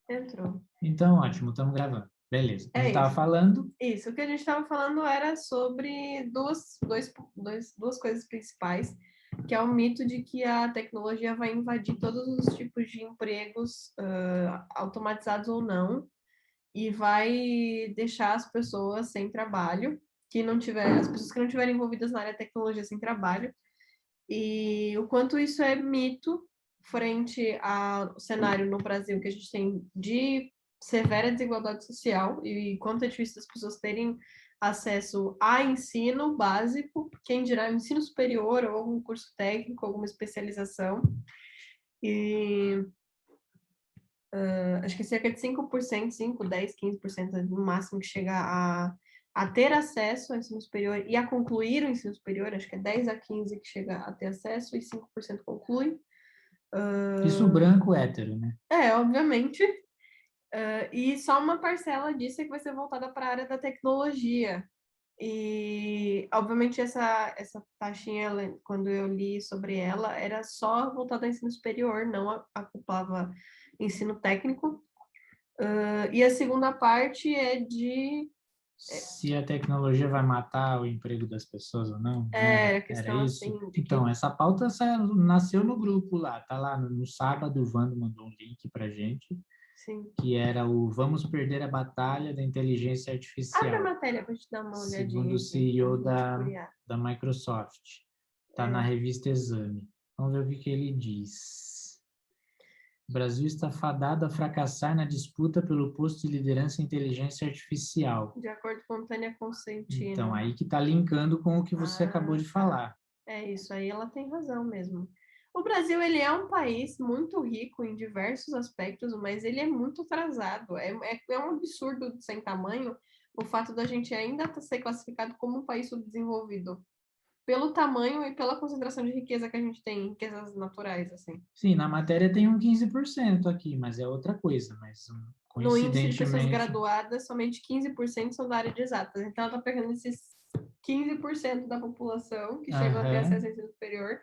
Entrou. Então, ótimo, estamos gravando. Beleza. A gente estava isso. falando. Isso, o que a gente estava falando era sobre duas coisas principais, que é o mito de que a tecnologia vai invadir todos os tipos de empregos, automatizados ou não, e vai deixar as pessoas sem trabalho, as pessoas que não tiverem envolvidas na área da tecnologia sem trabalho, e o quanto isso é mito frente ao cenário no Brasil que a gente tem de severa desigualdade social e quanto é difícil as pessoas terem acesso a ensino básico, quem dirá ensino superior ou algum curso técnico, alguma especialização. E acho que cerca de 5%, 5, 10, 15% no máximo que chega a ter acesso ao ensino superior e a concluir o ensino superior, acho que é 10 a 15 que chega a ter acesso e 5% conclui. Isso branco hétero, né? Obviamente. E só uma parcela disso é que vai ser voltada para a área da tecnologia. E, obviamente, essa taxinha, quando eu li sobre ela, era só voltada ao ensino superior, não acoplava ensino técnico. E a segunda parte é de... Se a tecnologia vai matar o emprego das pessoas ou não, né? a Era questão, isso? assim, de Então, que... essa pauta nasceu no grupo lá, tá lá no sábado, o Vando mandou um link pra gente, Sim. que era o Vamos Perder a Batalha da Inteligência Abre a Artificial, matéria para a gente dar uma segundo olhadinha o aqui, CEO pra gente curiar. da Microsoft. Tá na revista Exame. Vamos ver o que ele diz. O Brasil está fadado a fracassar na disputa pelo posto de liderança em inteligência artificial. De acordo com Tânia Consentino. Então, aí que está linkando com o que você acabou de falar. É isso, aí ela tem razão mesmo. O Brasil, ele é um país muito rico em diversos aspectos, mas ele é muito atrasado. É um absurdo sem tamanho o fato da gente ainda ser classificado como um país subdesenvolvido, pelo tamanho e pela concentração de riqueza que a gente tem, riquezas naturais, assim. Sim, na matéria tem um 15% aqui, mas é outra coisa. Mas, No índice de pessoas coincidentemente... graduadas, somente 15% são da área de exatas. Então, ela está pegando esses 15% da população que chegam a ter acesso ao ensino superior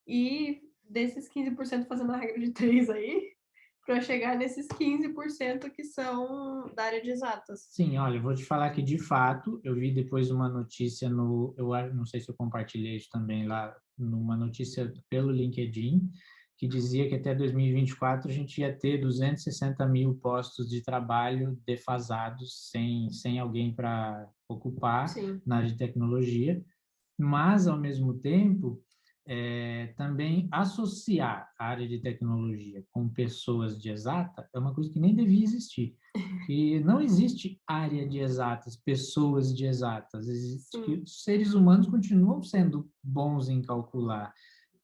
e desses 15% fazendo a regra de 3 aí, para chegar nesses 15% que são da área de exatas. Sim, olha, eu vou te falar que, de fato, eu vi depois uma notícia eu não sei se eu compartilhei isso também lá, numa notícia pelo LinkedIn, que dizia que até 2024 a gente ia ter 260 mil postos de trabalho defasados, sem alguém para ocupar. Sim. Na área de tecnologia, mas, ao mesmo tempo, também associar a área de tecnologia com pessoas de exata é uma coisa que nem devia existir. E não existe área de exatas, pessoas de exatas. Existe que os seres humanos continuam sendo bons em calcular,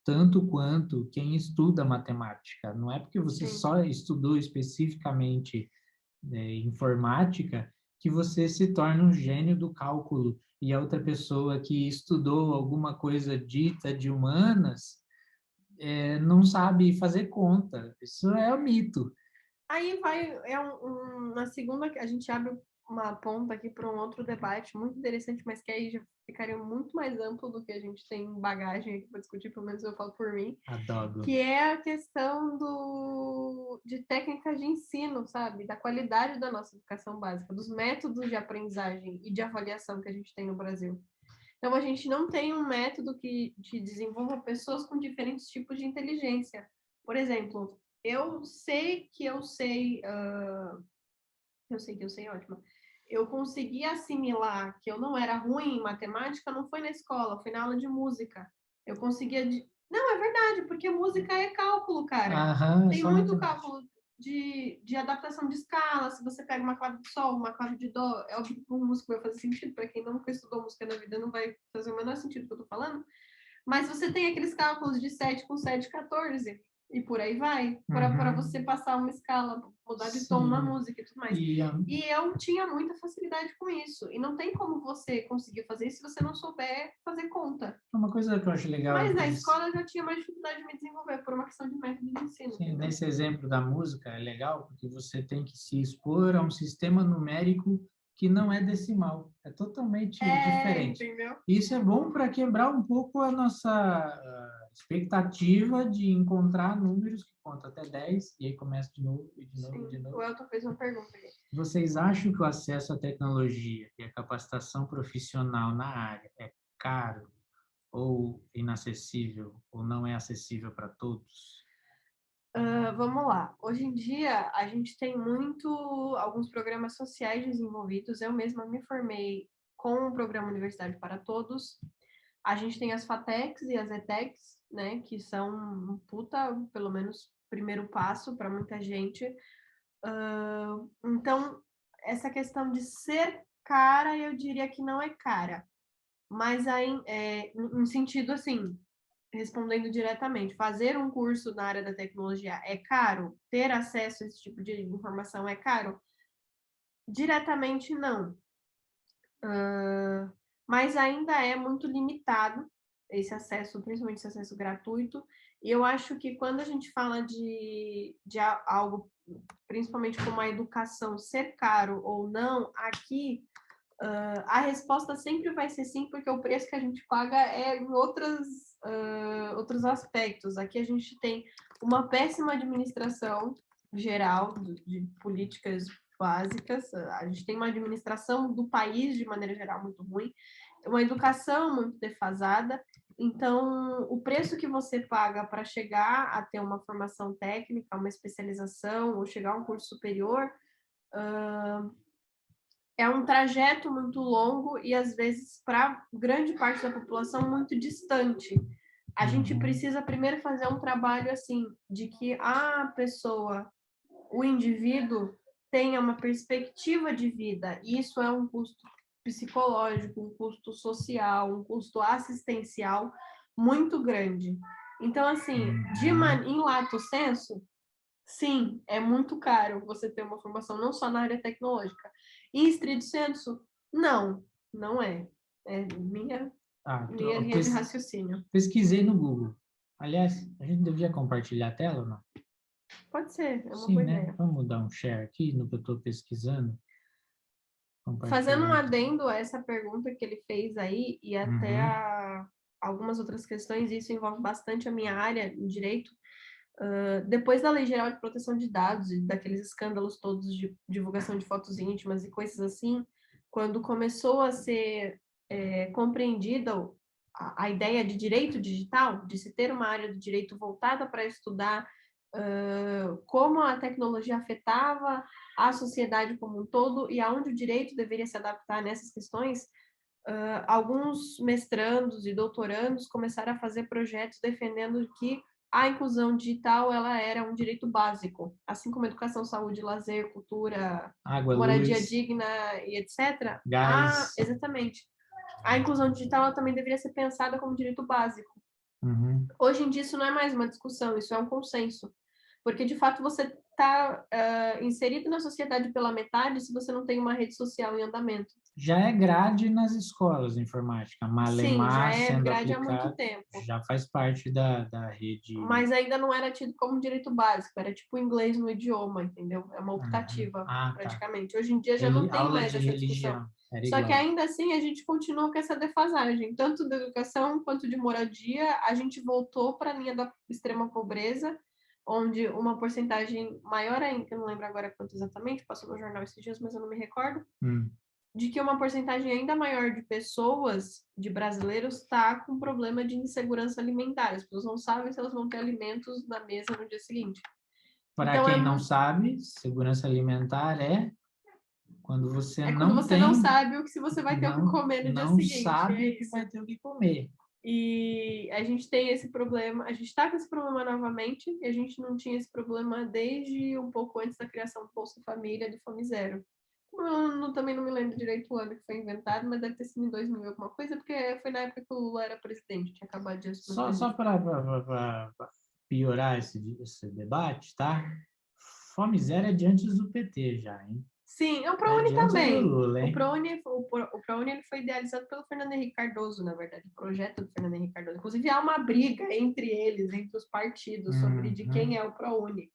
tanto quanto quem estuda matemática. Não é porque você só estudou especificamente informática que você se torna um gênio do cálculo e a outra pessoa que estudou alguma coisa dita de humanas não sabe fazer conta. Isso é um mito. Aí vai, na segunda, a gente abre uma ponta aqui para um outro debate muito interessante, mas que aí já ficaria muito mais amplo do que a gente tem bagagem aqui para discutir, pelo menos eu falo por mim. Adoro. Que é a questão de técnicas de ensino, sabe? Da qualidade da nossa educação básica, dos métodos de aprendizagem e de avaliação que a gente tem no Brasil. Então, a gente não tem um método que desenvolva pessoas com diferentes tipos de inteligência. Por exemplo, eu sei que eu sei, ótima. Eu consegui assimilar que eu não era ruim em matemática, não foi na escola, foi na aula de música. Eu conseguia... Não, é verdade, porque música é cálculo, cara. Tem muito cálculo de adaptação de escala. Se você pega uma clave de sol, uma clave de dó, é óbvio que um músico vai fazer sentido. Para quem nunca estudou música na vida, não vai fazer o menor sentido que eu tô falando. Mas você tem aqueles cálculos de 7 com 7, 14. E por aí vai, para você passar uma escala, mudar de tom na música e tudo mais. E eu tinha muita facilidade com isso. E não tem como você conseguir fazer isso se você não souber fazer conta. Uma coisa que eu acho legal... Mas na escola eu já tinha mais dificuldade de me desenvolver por uma questão de método de ensino. Sim, nesse exemplo da música é legal porque você tem que se expor a um sistema numérico que não é decimal, é totalmente diferente. Entendeu? Isso é bom para quebrar um pouco a nossa expectativa de encontrar números que contam até 10 e aí começa de novo, e de novo, e de Sim, novo. o Elton fez uma pergunta aqui. Vocês acham que o acesso à tecnologia e a capacitação profissional na área é caro ou inacessível, ou não é acessível para todos? Vamos lá. Hoje em dia, a gente tem alguns programas sociais desenvolvidos. Eu mesma me formei com o programa Universidade para Todos. A gente tem as FATECs e as ETECs, né, que são um puta, pelo menos, primeiro passo para muita gente. Então, essa questão de ser cara, eu diria que não é cara. Mas aí, em sentido assim, respondendo diretamente, fazer um curso na área da tecnologia é caro? Ter acesso a esse tipo de informação é caro? Diretamente, não. Mas ainda é muito limitado esse acesso, principalmente esse acesso gratuito. E eu acho que quando a gente fala de algo, principalmente como a educação, ser caro ou não, aqui a resposta sempre vai ser sim, porque o preço que a gente paga é em outros aspectos. Aqui a gente tem uma péssima administração geral de políticas básicas, a gente tem uma administração do país de maneira geral muito ruim, uma educação muito defasada. Então, o preço que você paga para chegar a ter uma formação técnica, uma especialização ou chegar a um curso superior, é um trajeto muito longo e, às vezes, para grande parte da população, muito distante. A gente precisa primeiro fazer um trabalho assim, de que a pessoa, o indivíduo, tenha uma perspectiva de vida. Isso é um custo psicológico, um custo social, um custo assistencial muito grande. Então, assim, em lato sensu, sim, é muito caro você ter uma formação não só na área tecnológica. Em estrito sensu, não é. É minha linha de raciocínio. Pesquisei no Google. Aliás, a gente devia compartilhar a tela ou não? Pode ser, é uma Sim, boa né? ideia. Vamos dar um share aqui no que eu estou pesquisando. Fazendo um Compartilhar. adendo a essa pergunta que ele fez aí, e até algumas outras questões, isso envolve bastante a minha área em direito. Depois da Lei Geral de Proteção de Dados e daqueles escândalos todos de divulgação de fotos íntimas e coisas assim, quando começou a ser compreendida a ideia de direito digital, de se ter uma área do direito voltada para estudar como a tecnologia afetava a sociedade como um todo e aonde o direito deveria se adaptar nessas questões, alguns mestrandos e doutorandos começaram a fazer projetos defendendo que a inclusão digital ela era um direito básico, assim como educação, saúde, lazer, cultura, água, moradia luz, digna e etc. gás. Exatamente. A inclusão digital ela também deveria ser pensada como direito básico. Hoje em dia isso não é mais uma discussão, isso é um consenso. Porque, de fato, você está inserido na sociedade pela metade se você não tem uma rede social em andamento. Já é grade nas escolas de informática. Sim, já Malemar é sendo grade há muito aplicado, tempo. já faz parte da rede. Mas ainda não era tido como direito básico, era tipo inglês no idioma, entendeu? É uma optativa, praticamente. Tá. Hoje em dia já não tem Aula mais de essa discussão. religião. Era Só igual. que ainda assim a gente continua com essa defasagem, tanto da educação quanto de moradia. A gente voltou para a linha da extrema pobreza, onde uma porcentagem maior ainda, que eu não lembro agora quanto exatamente, passou no jornal esses dias, mas eu não me recordo, de que uma porcentagem ainda maior de pessoas, de brasileiros, está com problema de insegurança alimentar. As pessoas não sabem se elas vão ter alimentos na mesa no dia seguinte. Para Então, quem não sabe, segurança alimentar é quando você quando não você tem, não sabe o que se você vai ter o que comer no dia seguinte. Não sabe o que vai ter o que comer. E a gente tem esse problema, a gente está com esse problema novamente, e a gente não tinha esse problema desde um pouco antes da criação do Bolsa Família, do Fome Zero. Também não me lembro direito o ano que foi inventado, mas deve ter sido em 2000 alguma coisa, porque foi na época que o Lula era presidente, tinha acabado de assumir. Só para piorar esse debate, tá? Fome zero é de antes do PT já, hein? Sim, o ProUni também. Lula, o ProUni ele foi idealizado pelo Fernando Henrique Cardoso, na verdade, o projeto do Fernando Henrique Cardoso. Inclusive, há uma briga entre eles, entre os partidos, sobre de quem é o ProUni.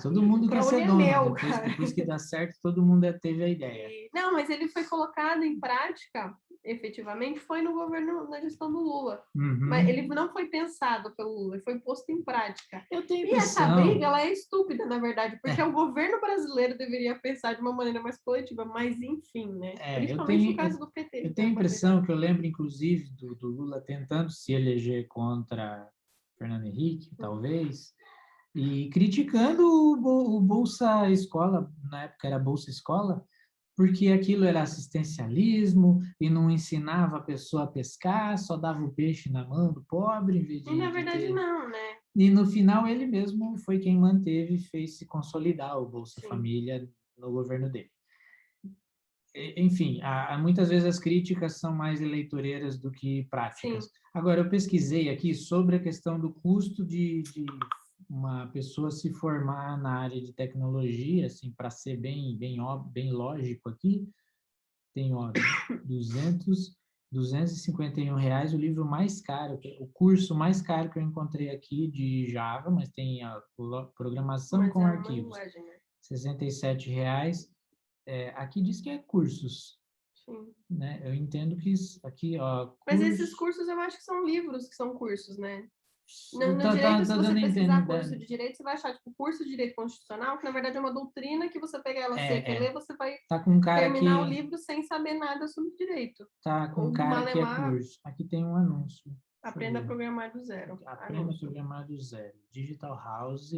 Todo mundo quer ser dono. Meu, depois que dá certo, todo mundo teve a ideia. Não, mas ele foi colocado em prática efetivamente, foi no governo, na gestão do Lula. Uhum. Mas ele não foi pensado pelo Lula, ele foi posto em prática. Eu tenho E essa impressão... briga, ela é estúpida, na verdade, porque o governo brasileiro deveria pensar de uma maneira mais coletiva, mas enfim, né? Principalmente no caso do PT. Eu tenho a impressão que eu lembro, inclusive, do Lula tentando se eleger contra Fernando Henrique, talvez, e criticando o Bolsa Escola, na época era Bolsa Escola, porque aquilo era assistencialismo e não ensinava a pessoa a pescar, só dava o peixe na mão do pobre, em vez E na de verdade ter... não, né? E no final ele mesmo foi quem manteve e fez se consolidar o Bolsa Sim. Família no governo dele. Enfim, muitas vezes as críticas são mais eleitoreiras do que práticas. Sim. Agora, eu pesquisei aqui sobre a questão do custo de uma pessoa se formar na área de tecnologia, assim, para ser bem lógico aqui, tem, ó, 251 reais, o livro mais caro, o curso mais caro que eu encontrei aqui de Java, mas tem a programação com arquivos, linguagem, né? 67 reais. Aqui diz que é cursos. Sim. Né? Eu entendo que aqui, ó... Mas esses cursos eu acho que são livros que são cursos, né? No Tá direito, se você dando pesquisar entender. curso de direito, você vai achar, tipo, curso de direito constitucional, que na verdade é uma doutrina que você pega ela seca e lê, você vai Tá com um cara terminar o que... livro sem saber nada sobre direito. Tá com um cara que é curso. Aqui tem um anúncio. Aprenda a programar do zero. Aprenda a programar do zero. Digital House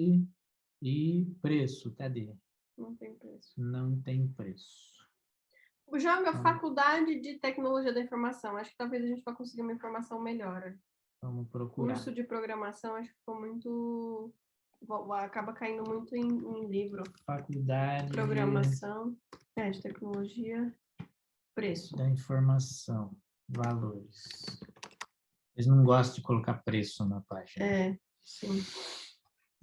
e preço. Cadê? Não tem preço. Não tem preço. Joga Faculdade de Tecnologia da Informação. Acho que talvez a gente vai conseguir uma informação melhor. Vamos procurar. Curso de programação, acho que ficou muito... Acaba caindo muito em livro. Faculdade... Programação, de tecnologia, preço. Da informação, valores. Eles não gostam de colocar preço na página. Sim.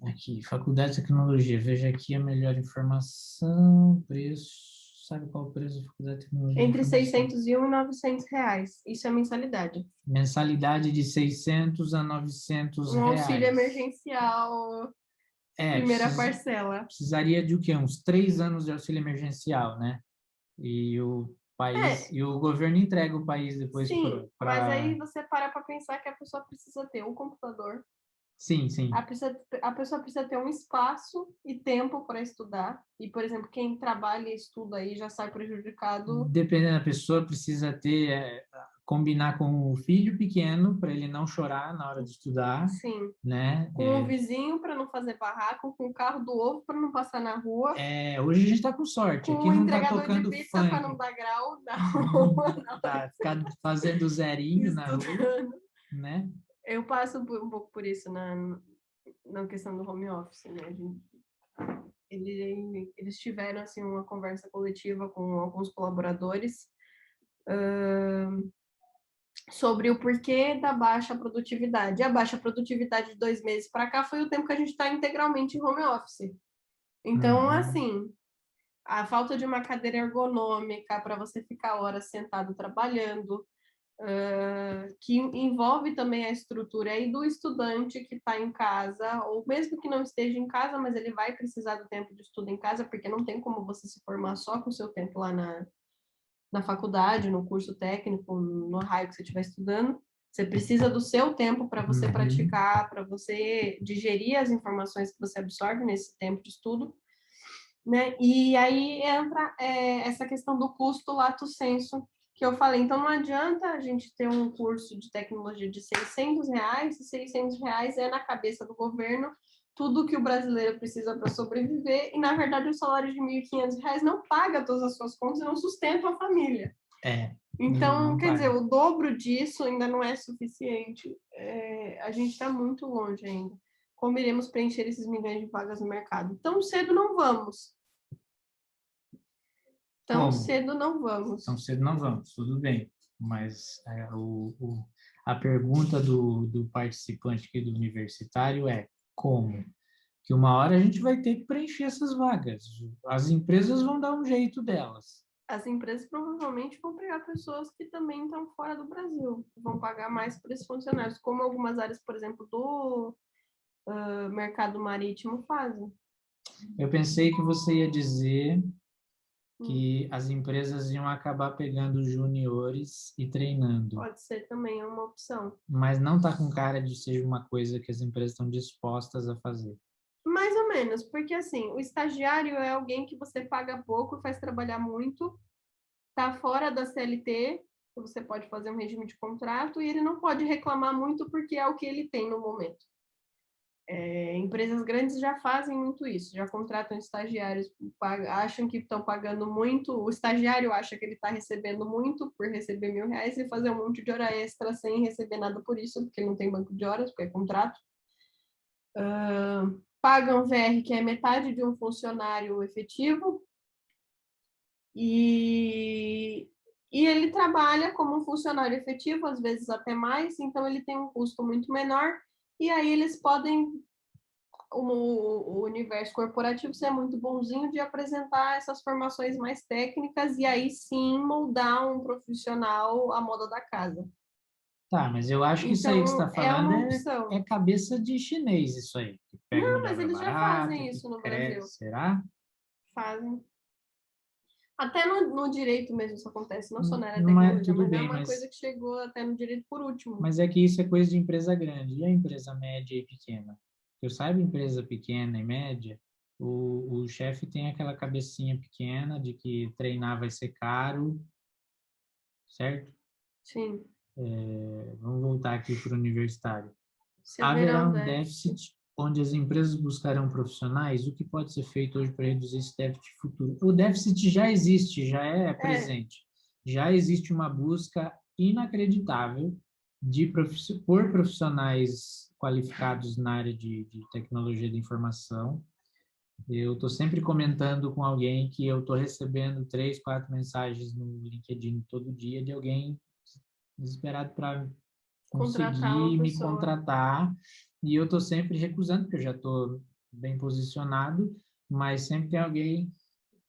Aqui, Faculdade de Tecnologia. Veja aqui a melhor informação, preço. Sabe qual o preço da Faculdade de Tecnologia? Entre 601 e 900 reais. Isso é mensalidade. Mensalidade de 600 a 900 Um reais. auxílio emergencial, primeira parcela. Precisaria de o quê? Uns 3 anos de auxílio emergencial, né? E o país, e o governo entrega o país depois. Sim, mas aí você para pensar que a pessoa precisa ter um computador. Sim. A pessoa precisa ter um espaço e tempo para estudar. E, por exemplo, quem trabalha e estuda aí já sai prejudicado. Dependendo da pessoa, precisa ter... combinar com o filho pequeno para ele não chorar na hora de estudar. Sim. Né? Com o vizinho para não fazer barraco, com o carro do ovo para não passar na rua. Hoje a gente está com sorte. Com aqui o não entregador tá tocando de pizza para não dar grau na rua. Ficar fazendo zerinho na rua. Né? Eu passo um pouco por isso na questão do home office, né? Eles tiveram assim uma conversa coletiva com alguns colaboradores sobre o porquê da baixa produtividade. A baixa produtividade de 2 meses para cá foi o tempo que a gente está integralmente em home office. Então, assim, a falta de uma cadeira ergonômica para você ficar horas sentado trabalhando, que envolve também a estrutura aí do estudante que está em casa, ou mesmo que não esteja em casa, mas ele vai precisar do tempo de estudo em casa, porque não tem como você se formar só com o seu tempo lá na faculdade, no curso técnico, no raio que você estiver estudando. Você precisa do seu tempo para você praticar, para você digerir as informações que você absorve nesse tempo de estudo. Né? E aí entra essa questão do custo lato sensu, que eu falei. Então, não adianta a gente ter um curso de tecnologia de 600 reais, e 600 reais é na cabeça do governo tudo que o brasileiro precisa para sobreviver, e, na verdade, o salário de 1.500 reais não paga todas as suas contas e não sustenta a família. Então, quer dizer, o dobro disso ainda não é suficiente. A gente está muito longe ainda. Como iremos preencher esses milhões de vagas no mercado? Tão cedo não vamos. Tão cedo não vamos, tudo bem. Mas a pergunta do participante aqui do universitário é como? Que uma hora a gente vai ter que preencher essas vagas. As empresas vão dar um jeito delas. As empresas provavelmente vão pegar pessoas que também estão fora do Brasil, vão pagar mais para esses funcionários, como algumas áreas, por exemplo, do mercado marítimo fazem. Eu pensei que você ia dizer que as empresas iam acabar pegando juniores e treinando. Pode ser também uma opção. Mas não está com cara de ser uma coisa que as empresas estão dispostas a fazer. Mais ou menos, porque assim, o estagiário é alguém que você paga pouco, faz trabalhar muito, está fora da CLT, você pode fazer um regime de contrato, e ele não pode reclamar muito porque é o que ele tem no momento. Empresas grandes já fazem muito isso, já contratam estagiários, acham que estão pagando muito, o estagiário acha que ele está recebendo muito por receber R$ 1.000 e fazer um monte de hora extra sem receber nada por isso, porque ele não tem banco de horas, porque é contrato. Pagam VR, que é metade de um funcionário efetivo, e ele trabalha como um funcionário efetivo, às vezes até mais, então ele tem um custo muito menor, e aí eles podem, o universo corporativo ser muito bonzinho de apresentar essas formações mais técnicas e aí sim moldar um profissional à moda da casa. Tá, mas eu acho que isso aí que você está Então, é falando uma opção. é cabeça de chinês, isso aí. Que pega mão Não, de mas obra eles já barata, fazem que isso no Brasil. cresce, será? Fazem. Até no direito mesmo isso acontece, não só na área da Mas, tecnologia, tudo mas é bem, uma coisa que chegou até no direito por último. mas é que isso é coisa de empresa grande. E a empresa média e pequena? Eu saiba, empresa pequena e média, o chefe tem aquela cabecinha pequena de que treinar vai ser caro, certo? Sim. Vamos voltar aqui para o universitário. Se haverá Haverá um um déficit. déficit onde as empresas buscarão profissionais. O que pode ser feito hoje para reduzir esse déficit futuro? O déficit já existe, já é presente. Já existe uma busca inacreditável por profissionais qualificados na área de tecnologia da informação. Eu estou sempre comentando com alguém que eu estou recebendo 3, 4 mensagens no LinkedIn todo dia de alguém desesperado para Contratar uma conseguir me pessoa. contratar, e eu estou sempre recusando, porque eu já estou bem posicionado, mas sempre tem alguém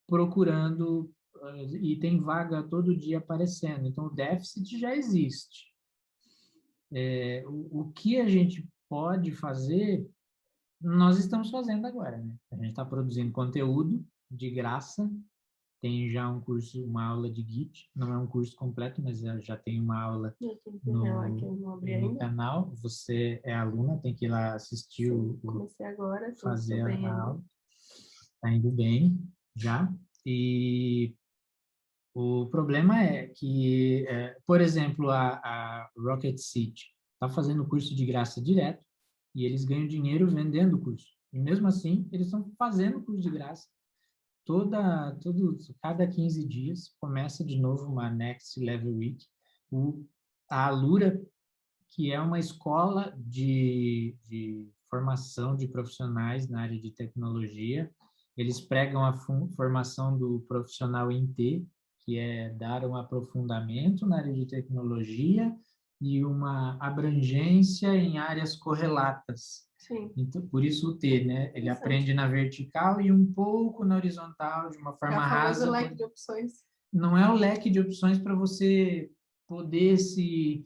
procurando e tem vaga todo dia aparecendo. Então, o déficit já existe. O que a gente pode fazer, nós estamos fazendo agora, né? A gente está produzindo conteúdo de graça, tem já um curso, uma aula de Git, não é um curso completo, mas já tem uma aula Eu tenho que ver lá que eu no, não abri no ainda. canal. Você é aluna, tem que ir lá assistir, Sim, comecei agora, sim, fazer estou bem a ainda. aula. Está indo bem já. E o problema é que, por exemplo, a Rocket City está fazendo curso de graça direto e eles ganham dinheiro vendendo o curso. E mesmo assim, eles estão fazendo curso de graça. Cada 15 dias começa de novo uma Next Level Week. A Alura, que é uma escola de formação de profissionais na área de tecnologia, eles pregam a formação do profissional em T, que é dar um aprofundamento na área de tecnologia e uma abrangência em áreas correlatas. Sim. Então, por isso o T, né? Ele aprende Interessante. na vertical e um pouco na horizontal, de uma É forma o famoso rasa. leque de opções. Não é o leque de opções para você poder se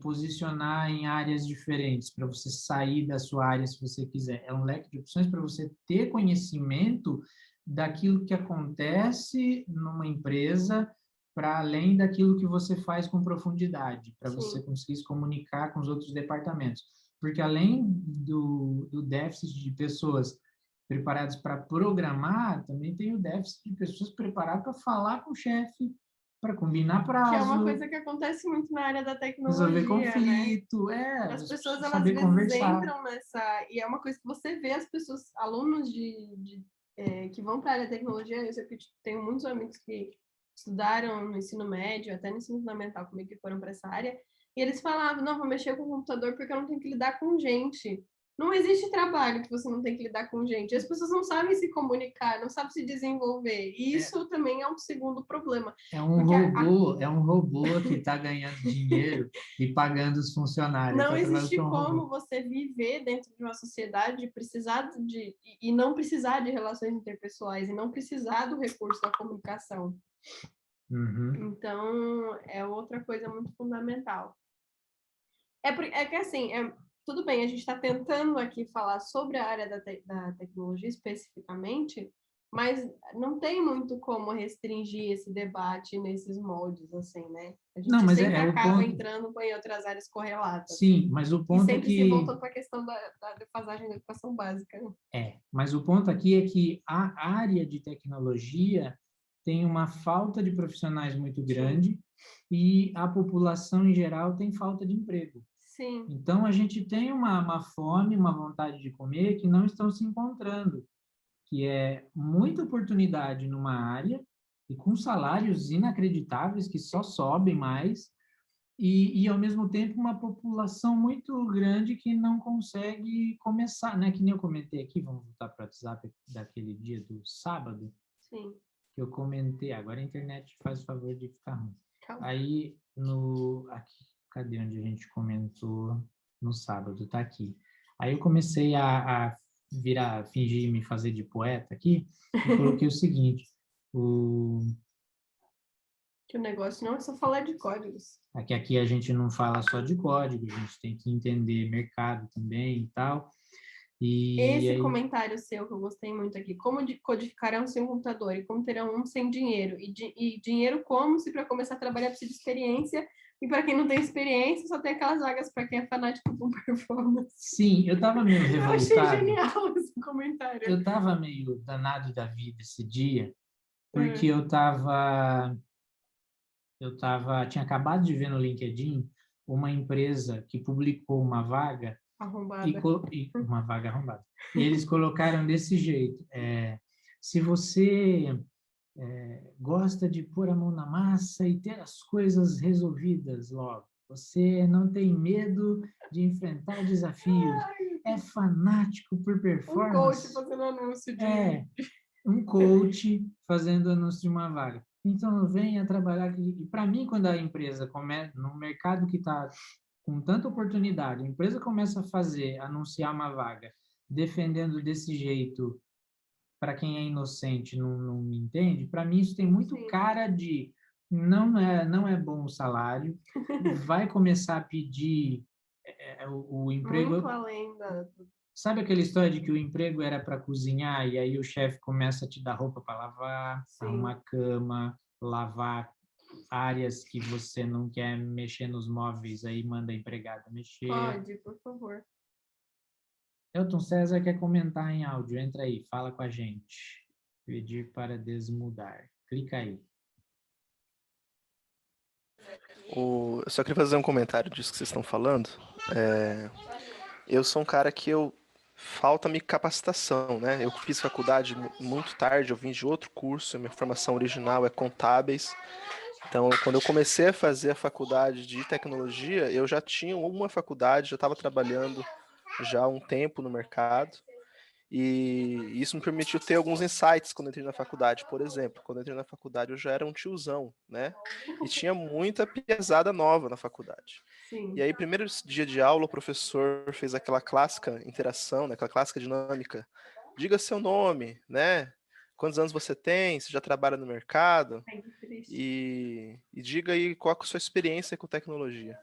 posicionar em áreas diferentes, para você sair da sua área se você quiser. É um leque de opções para você ter conhecimento daquilo que acontece numa empresa, para além daquilo que você faz com profundidade, para você Sim. conseguir se comunicar com os outros departamentos. Porque além do déficit de pessoas preparadas para programar, também tem o déficit de pessoas preparadas para falar com o chefe, para combinar Que é uma prazo, coisa que acontece muito na área da resolver tecnologia, né? conflito, As pessoas, elas às saber vezes conversar. entram nessa... E é uma coisa que você vê as pessoas, alunos que vão para a área da tecnologia, eu sei que tenho muitos amigos que estudaram no ensino médio, até no ensino fundamental, comigo que foram para essa área, e eles falavam, não, vou mexer com o computador porque eu não tenho que lidar com gente. Não existe trabalho que você não tem que lidar com gente. As pessoas não sabem se comunicar, não sabem se desenvolver. E isso também é um segundo problema. Porque É um robô que está ganhando dinheiro e pagando os funcionários. não Está trabalhando existe para um como robô. você viver dentro de uma sociedade e não precisar de relações interpessoais e não precisar do recurso da comunicação. Uhum. Então, é outra coisa muito fundamental. É que assim, tudo bem, a gente está tentando aqui falar sobre a área da tecnologia especificamente, Mas não tem muito como restringir esse debate nesses moldes, assim, né? A Não, gente mas sempre o acaba ponto. entrando em outras áreas correlatas. Sim, mas o E ponto é sempre se que voltando para a questão da defasagem da educação básica, né? mas o ponto aqui é que a área de tecnologia tem uma falta de profissionais muito grande e a população em geral tem falta de emprego. Sim, Então a gente tem uma fome, uma vontade de comer que não estão se encontrando, que é muita oportunidade numa área e com salários inacreditáveis que só sobem mais e ao mesmo tempo uma população muito grande que não consegue começar, né? Que nem eu comentei aqui, vamos voltar para o WhatsApp daquele dia do sábado, sim. que eu comentei, agora a internet faz o favor de ficar ruim. Calma. Aí aqui, cadê onde a gente comentou no sábado? Tá aqui. Aí eu comecei a fingir me fazer de poeta aqui e coloquei o seguinte, Que o negócio não é só falar de códigos. aqui a gente não fala só de código, a gente tem que entender mercado também e tal. E Esse aí, comentário seu que eu gostei muito aqui, como codificarão sem um computador e como terão um sem dinheiro? E dinheiro como se para começar a trabalhar precisa de experiência e para quem não tem experiência só tem aquelas vagas para quem é fanático por performance. sim, eu estava meio Eu achei revoltado. genial esse comentário. Eu estava meio danado da vida esse dia, porque É, tinha acabado de ver no LinkedIn uma empresa que publicou uma vaga arrombada. e uma vaga arrombada. E eles colocaram desse jeito: se você gosta de pôr a mão na massa e ter as coisas resolvidas logo, você não tem medo de enfrentar desafios, é fanático por Um coach performance, fazendo anúncio de. é um coach fazendo anúncio de uma vaga. Então, venha trabalhar aqui. E para mim, quando a empresa começa, no mercado que está com tanta oportunidade, a empresa começa a anunciar uma vaga, defendendo desse jeito, para quem é inocente, não me entende, para mim isso tem muito Sim. cara de não é bom o salário, vai começar a pedir o emprego. Muito além da. Sabe aquela história de que o emprego era para cozinhar e aí o chefe começa a te dar roupa para lavar, Sim. arrumar cama, lavar áreas que você não quer mexer nos móveis, aí manda a empregada mexer. Pode, por favor. Elton César quer comentar em áudio, entra aí, fala com a gente. Pedir para desmudar. Clica aí. Eu só queria fazer um comentário disso que vocês estão falando. Eu sou um cara que falta-me capacitação, né? Eu fiz faculdade muito tarde, eu vim de outro curso, minha formação original é contábeis. Então, quando eu comecei a fazer a faculdade de tecnologia, eu já tinha uma faculdade, já estava trabalhando já há um tempo no mercado. E isso me permitiu ter alguns insights quando eu entrei na faculdade. Por exemplo, quando eu entrei na faculdade eu já era um tiozão, né? E tinha muita piazada nova na faculdade. Sim. E aí, primeiro dia de aula, o professor fez aquela clássica interação, né? Aquela clássica dinâmica. Diga seu nome, né? Quantos anos você tem? Você já trabalha no mercado? Ai, que triste. E diga aí qual é a sua experiência com tecnologia.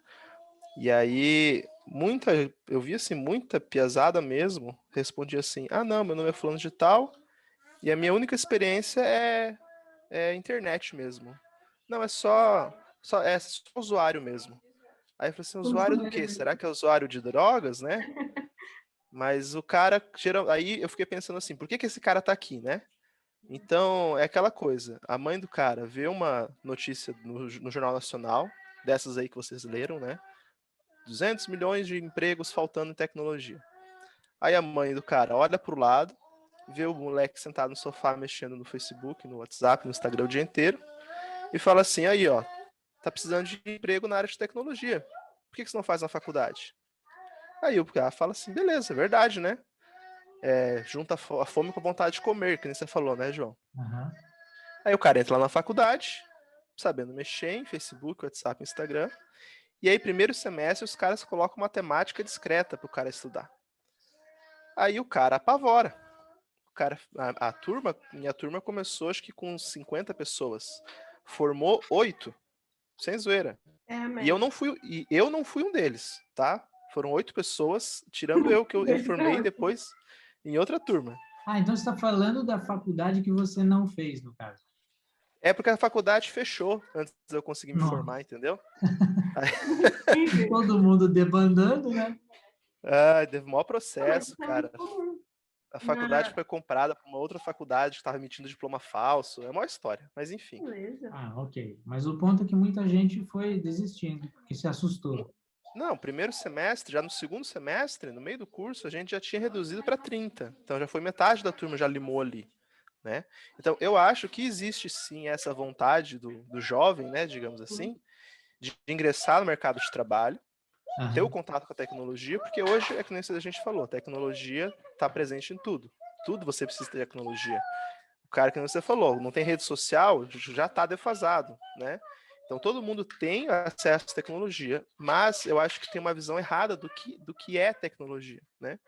E aí, eu vi assim, muita piazada mesmo, respondia assim, não, meu nome é fulano de tal, e a minha única experiência é internet mesmo. Não, é só usuário mesmo. Aí eu falei assim, usuário do quê? Será que é usuário de drogas, né? Mas o cara, aí eu fiquei pensando assim, por que esse cara tá aqui, né? Então, é aquela coisa, a mãe do cara vê uma notícia no Jornal Nacional, dessas aí que vocês leram, né? 200 milhões de empregos faltando em tecnologia. Aí a mãe do cara olha pro lado, vê o moleque sentado no sofá mexendo no Facebook, no WhatsApp, no Instagram o dia inteiro e fala assim, aí ó, tá precisando de emprego na área de tecnologia. Por que você não faz na faculdade? Aí o cara fala assim, beleza, é verdade, né? Junta a fome com a vontade de comer, que nem você falou, né, João? Uhum. Aí o cara entra lá na faculdade, sabendo mexer em Facebook, WhatsApp, Instagram, e aí, primeiro semestre, os caras colocam uma temática discreta pro cara estudar. Aí o cara apavora. Minha turma começou acho que com 50 pessoas. Formou 8, sem zoeira. E eu não fui um deles, tá? Foram 8 pessoas, tirando eu, que eu formei depois em outra turma. Ah, então você está falando da faculdade que você não fez, no caso. É porque a faculdade fechou antes de eu conseguir me Nossa. formar, entendeu? Todo mundo debandando, né? Teve o maior processo, cara. A faculdade foi comprada por uma outra faculdade que estava emitindo diploma falso. É uma história, mas enfim. Beleza. Ah, ok. Mas o ponto é que muita gente foi desistindo, porque se assustou. Não, primeiro semestre, já no segundo semestre, no meio do curso, a gente já tinha reduzido para 30. Então já foi metade da turma já limou ali, né? Então eu acho que existe sim essa vontade do jovem, né, digamos assim, de ingressar no mercado de trabalho, ter o contato com a tecnologia, porque hoje, é que nem a gente falou, a tecnologia está presente em tudo. Tudo você precisa ter tecnologia. O cara que você falou, não tem rede social, já está defasado, né? Então todo mundo tem acesso à tecnologia, mas eu acho que tem uma visão errada do que é tecnologia, né?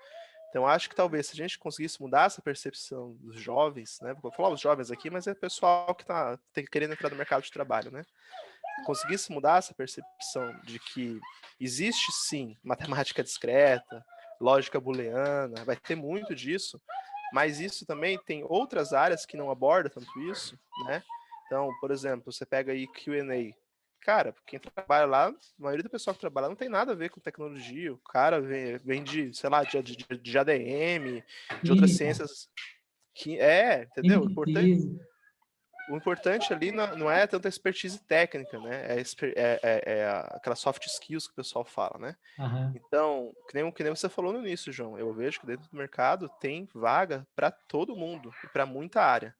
Então acho que talvez se a gente conseguisse mudar essa percepção dos jovens, né? Vou falar os jovens aqui, mas é o pessoal que está querendo entrar no mercado de trabalho, né? Conseguisse mudar essa percepção de que existe sim matemática discreta, lógica booleana, vai ter muito disso, mas isso também tem outras áreas que não abordam tanto isso, né? Então, por exemplo, você pega aí Q&A. Cara, quem trabalha lá, a maioria do pessoal que trabalha lá não tem nada a ver com tecnologia. O cara vem de, sei lá, de ADM, de outras ciências. Entendeu? O importante ali não é tanta expertise técnica, né? Aquelas soft skills que o pessoal fala, né? Uhum. Então, que nem você falou no início, João, eu vejo que dentro do mercado tem vaga para todo mundo e para muita área.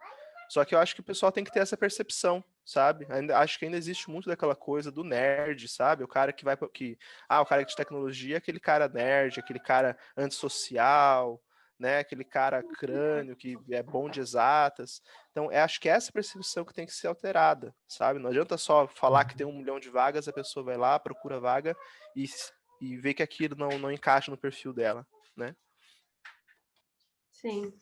Só que eu acho que o pessoal tem que ter essa percepção, sabe? Acho que ainda existe muito daquela coisa do nerd, sabe? O cara que vai o cara de tecnologia é aquele cara nerd, aquele cara antissocial, né? Aquele cara crânio que é bom de exatas. Então, acho que é essa percepção que tem que ser alterada, sabe? Não adianta só falar que tem 1 milhão de vagas, a pessoa vai lá, procura a vaga e vê que aquilo não encaixa no perfil dela, né? Sim.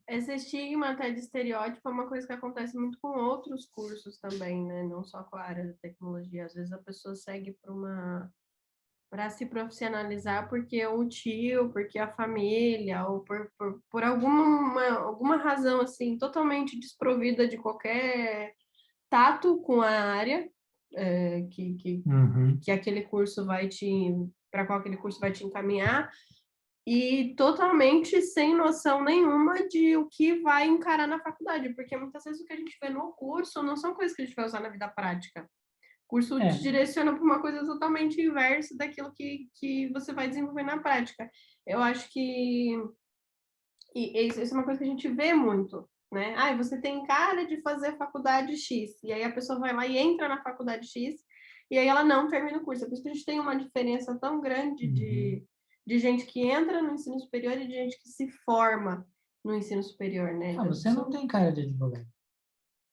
Esse estigma até de estereótipo é uma coisa que acontece muito com outros cursos também, né? Não só com a área da tecnologia. Às vezes a pessoa segue para se profissionalizar porque o tio, porque a família, ou por alguma razão assim, totalmente desprovida de qualquer tato com a área que aquele curso para qual aquele curso vai te encaminhar, e totalmente sem noção nenhuma de o que vai encarar na faculdade, porque muitas vezes o que a gente vê no curso não são coisas que a gente vai usar na vida prática. O curso te direciona para uma coisa totalmente inversa daquilo que você vai desenvolver na prática. Eu acho que isso é uma coisa que a gente vê muito, né? Você tem cara de fazer faculdade X, e aí a pessoa vai lá e entra na faculdade X, e aí ela não termina o curso. É por isso que a gente tem uma diferença tão grande de gente que entra no ensino superior e de gente que se forma no ensino superior, né? Você não tem cara de advogado.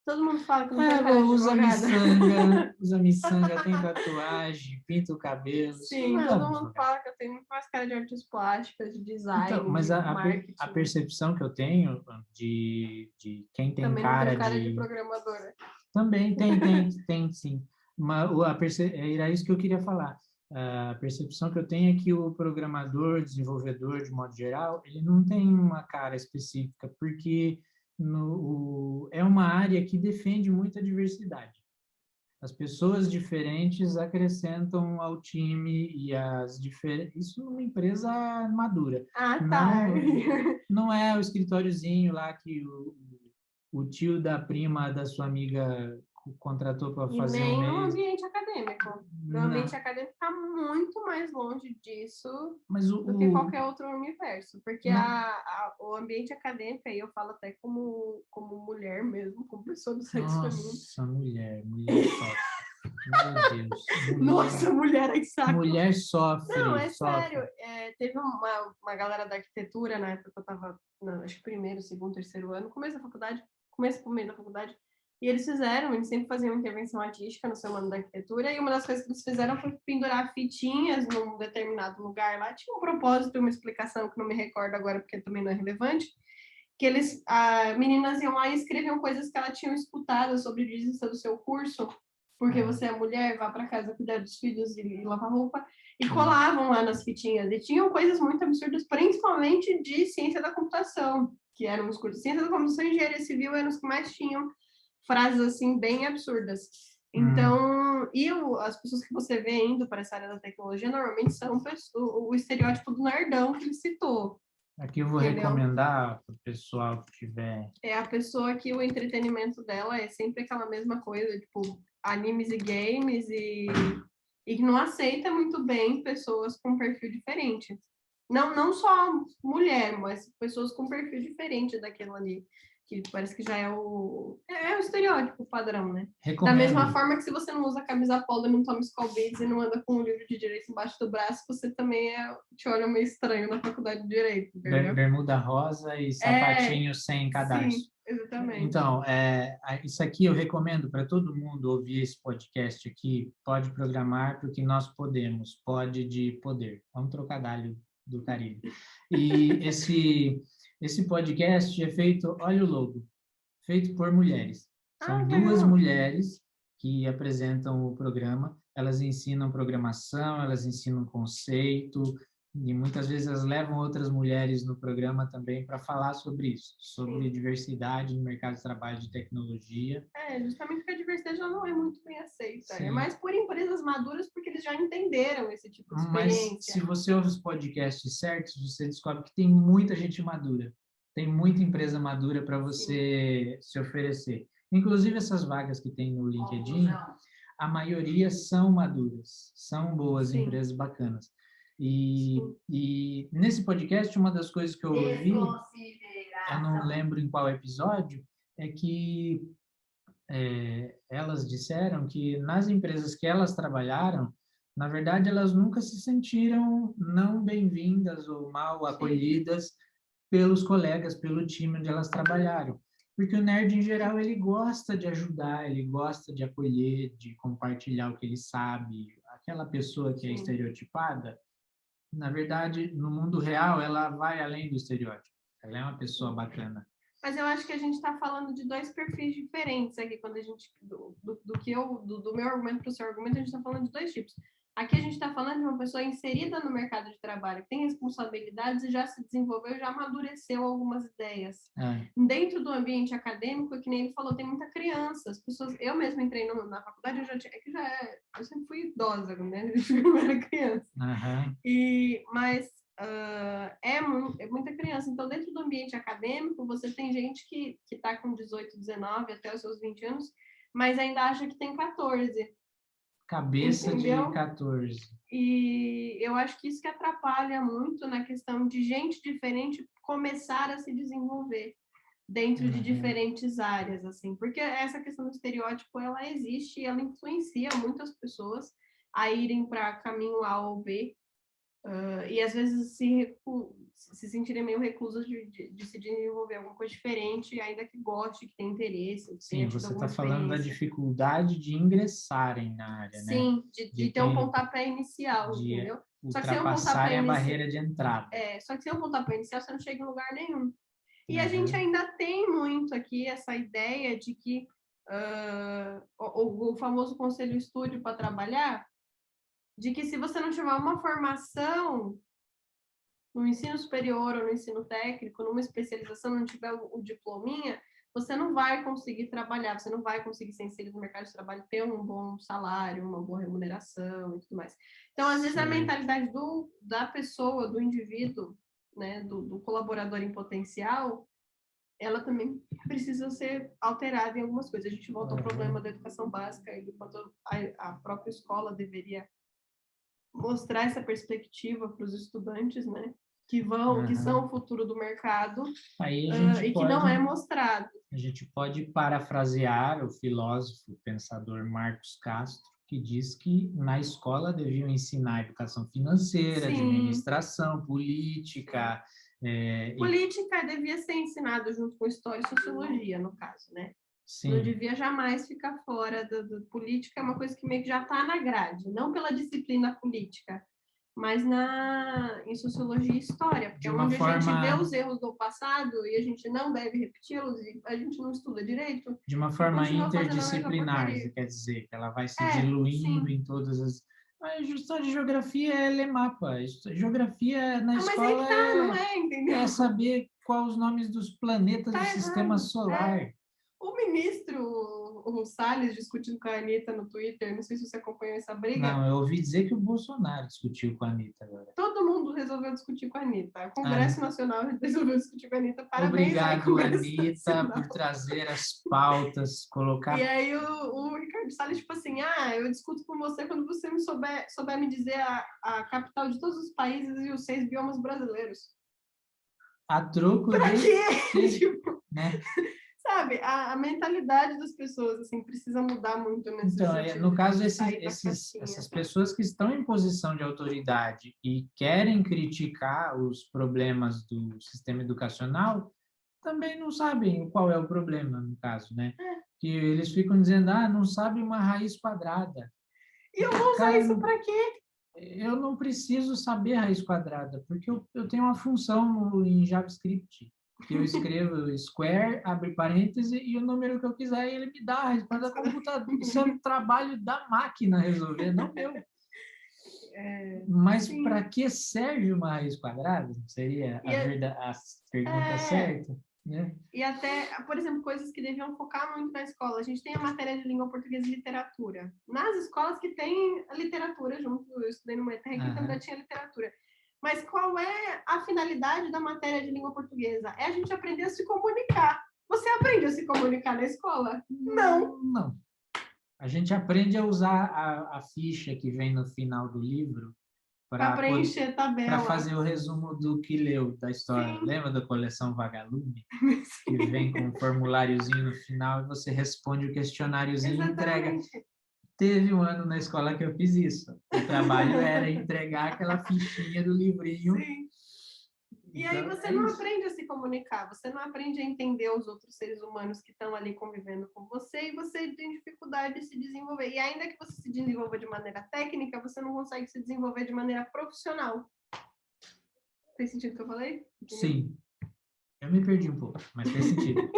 Todo mundo fala que não tem cara de advogada. Usa miçanga, tem tatuagem, pinta o cabelo. Sim, todo mundo fala que eu tenho muito mais cara de artes plásticas, de design, então, mas de marketing. a percepção que eu tenho de quem tem também cara, não tem cara de programadora. Também tem sim. Era isso que eu queria falar. A percepção que eu tenho é que o programador, desenvolvedor, de modo geral, ele não tem uma cara específica, porque é uma área que defende muita diversidade. As pessoas diferentes acrescentam ao time e isso numa empresa madura. Ah, tá. Não é o escritóriozinho lá que o tio da prima da sua amiga contratou para fazer nem um mês. no ambiente acadêmico. No ambiente acadêmico está muito mais longe disso do que qualquer outro universo. Porque o ambiente acadêmico, aí eu falo até como mulher mesmo, como pessoa do sexo feminino. Nossa, mulher sofre. Meu Deus. Nossa, mulher aí saco. Mulher sofre. Não, é sério. Teve uma galera da arquitetura, na época que eu estava, acho que primeiro, segundo, terceiro ano, começo pro meio da faculdade, e eles sempre faziam uma intervenção artística no seu ano da arquitetura, e uma das coisas que eles fizeram foi pendurar fitinhas num determinado lugar lá. Tinha um propósito, uma explicação que não me recordo agora, porque também não é relevante, que meninas iam lá e escreviam coisas que elas tinham escutado sobre a desistência do seu curso, porque você é mulher, vá para casa cuidar dos filhos e lavar roupa, e colavam lá nas fitinhas. E tinham coisas muito absurdas, principalmente de ciência da computação. que eram os cursos de ciência da computação e engenharia civil eram os que mais tinham frases assim bem absurdas. Então, as pessoas que você vê indo para essa área da tecnologia normalmente são o estereótipo do nerdão que ele citou. Aqui eu vou recomendar para o pessoal que tiver... É a pessoa que o entretenimento dela é sempre aquela mesma coisa, tipo, animes e games, e que não aceita muito bem pessoas com perfil diferente. Não só mulher, mas pessoas com perfil diferente daquilo ali. Que parece que já é o estereótipo padrão, né? Recomendo. Da mesma forma que se você não usa camisa polo e não toma Skol Beats e não anda com um livro de direito embaixo do braço, você também te olha meio estranho na faculdade de direito. Bermuda rosa e sapatinho sem cadarço. Sim, exatamente. Então, isso aqui eu recomendo para todo mundo ouvir esse podcast aqui. Pode programar, porque nós podemos. Pode de poder. É um trocadilho do Caribe. E esse podcast é feito, olha o logo, feito por mulheres. São duas mulheres que apresentam o programa. Elas ensinam programação, elas ensinam conceito, e muitas vezes elas levam outras mulheres no programa também para falar sobre isso, sobre diversidade no mercado de trabalho de tecnologia. Justamente porque a diversidade já não é muito bem aceita. Sim. É mais por empresas maduras, porque eles já entenderam esse tipo de experiência. Mas se você ouve os podcasts certos, você descobre que tem muita gente madura. Tem muita empresa madura para você se oferecer. Inclusive essas vagas que tem no LinkedIn, a maioria são maduras, são boas empresas bacanas. E nesse podcast, uma das coisas que eu ouvi, eu não lembro em qual episódio, é que elas disseram que nas empresas que elas trabalharam, na verdade, elas nunca se sentiram não bem-vindas ou mal acolhidas pelos colegas, pelo time onde elas trabalharam. Porque o nerd, em geral, ele gosta de ajudar, ele gosta de acolher, de compartilhar o que ele sabe. Aquela pessoa que é estereotipada, na verdade, no mundo real, ela vai além do estereótipo. Ela é uma pessoa bacana. Mas eu acho que a gente está falando de dois perfis diferentes aqui, quando a gente, do meu argumento para o seu argumento, a gente está falando de dois tipos. Aqui a gente está falando de uma pessoa inserida no mercado de trabalho, que tem responsabilidades e já se desenvolveu, já amadureceu algumas ideias. Dentro do ambiente acadêmico, que nem ele falou, tem muita criança. As pessoas, eu mesma entrei na faculdade, eu sempre fui idosa, né? Eu era criança. Mas é muita criança. Então, dentro do ambiente acadêmico, você tem gente que está com 18, 19, até os seus 20 anos, mas ainda acha que tem 14. Cabeça Entendeu? de 14. E eu acho que isso que atrapalha muito na questão de gente diferente começar a se desenvolver dentro de diferentes áreas, assim. Porque essa questão do estereótipo, ela existe e ela influencia muitas pessoas a irem para caminho A ou B, e às vezes se sentirem meio reclusas de se desenvolver alguma coisa diferente, ainda que goste, que tenha interesse. Sim, você está falando da dificuldade de ingressarem na área, né? Sim, de ter um pontapé inicial, entendeu? Só que sem um pontapé a barreira de entrada. Só que sem um pontapé inicial, você não chega em lugar nenhum. E a gente ainda tem muito aqui essa ideia de que o famoso conselho estúdio para trabalhar, de que se você não tiver uma formação no ensino superior ou no ensino técnico, numa especialização, não tiver o diplominha, você não vai conseguir trabalhar, você não vai conseguir ser inserido no mercado de trabalho, ter um bom salário, uma boa remuneração e tudo mais. Então, às vezes, a mentalidade da pessoa, do indivíduo, né, do colaborador em potencial, ela também precisa ser alterada em algumas coisas. A gente volta ao problema da educação básica e do quanto a própria escola deveria mostrar essa perspectiva para os estudantes, né? Que são o futuro do mercado. Aí que não é mostrado. A gente pode parafrasear o filósofo, o pensador Marcos Castro, que diz que na escola deviam ensinar educação financeira, administração, política. Política devia ser ensinado junto com história e sociologia, no caso, né? Sim. Não devia jamais ficar fora do política, é uma coisa que meio que já está na grade, não pela disciplina política, mas em sociologia e história, porque é onde a gente vê os erros do passado e a gente não deve repeti-los e a gente não estuda direito. De uma forma interdisciplinar, quer dizer, que ela vai se diluindo em todas as... A história de geografia é ler mapa. Geografia na escola não é, entendeu? É saber qual os nomes dos planetas Tá do errado, sistema solar. O ministro, o Salles, discutindo com a Anitta no Twitter, não sei se você acompanhou essa briga. Não, eu ouvi dizer que o Bolsonaro discutiu com a Anitta agora. Todo mundo resolveu discutir com a Anitta. O Congresso Nacional resolveu discutir com a Anitta. Parabéns, obrigado, Congresso Anitta, Nacional. por trazer as pautas, colocar... E aí o Ricardo Salles, tipo assim, eu discuto com você quando você me souber me dizer a capital de todos os países e os 6 biomas brasileiros. A troco Pra de... quê? Tipo, né? sabe, a mentalidade das pessoas, assim, precisa mudar muito nesse Então, sentido. no caso, Essas essas pessoas que estão em posição de autoridade e querem criticar os problemas do sistema educacional, também não sabem qual é o problema, no caso, né? Que eles ficam dizendo, não sabe uma raiz quadrada. E eu vou usar isso para quê? Eu não preciso saber raiz quadrada, porque eu tenho uma função em JavaScript, que eu escrevo square, abre parêntese, e o número que eu quiser, ele me dá a raiz quadrada da computador. Isso é um trabalho da máquina resolver, não meu. Mas para que serve uma raiz quadrada? Seria a pergunta certa? Né? E até, por exemplo, coisas que deviam focar muito na escola. A gente tem a matéria de língua portuguesa e literatura. Nas escolas que tem a literatura junto, eu estudei no ETEC, então ainda tinha literatura. Mas qual é a finalidade da matéria de língua portuguesa? É a gente aprender a se comunicar. Você aprende a se comunicar na escola? Não. Não. A gente aprende a usar a ficha que vem no final do livro para preencher tabela. Para fazer o resumo do que leu da história. Sim. Lembra da coleção Vagalume? Que vem com um formuláriozinho no final e você responde o questionáriozinho e entrega. Teve um ano na escola que eu fiz isso. O trabalho era entregar aquela fichinha do livrinho. Sim. E então, aí você não aprende a se comunicar, você não aprende a entender os outros seres humanos que estão ali convivendo com você e você tem dificuldade de se desenvolver. E ainda que você se desenvolva de maneira técnica, você não consegue se desenvolver de maneira profissional. Fez sentido o que eu falei? Sim. Eu me perdi um pouco, mas fez sentido.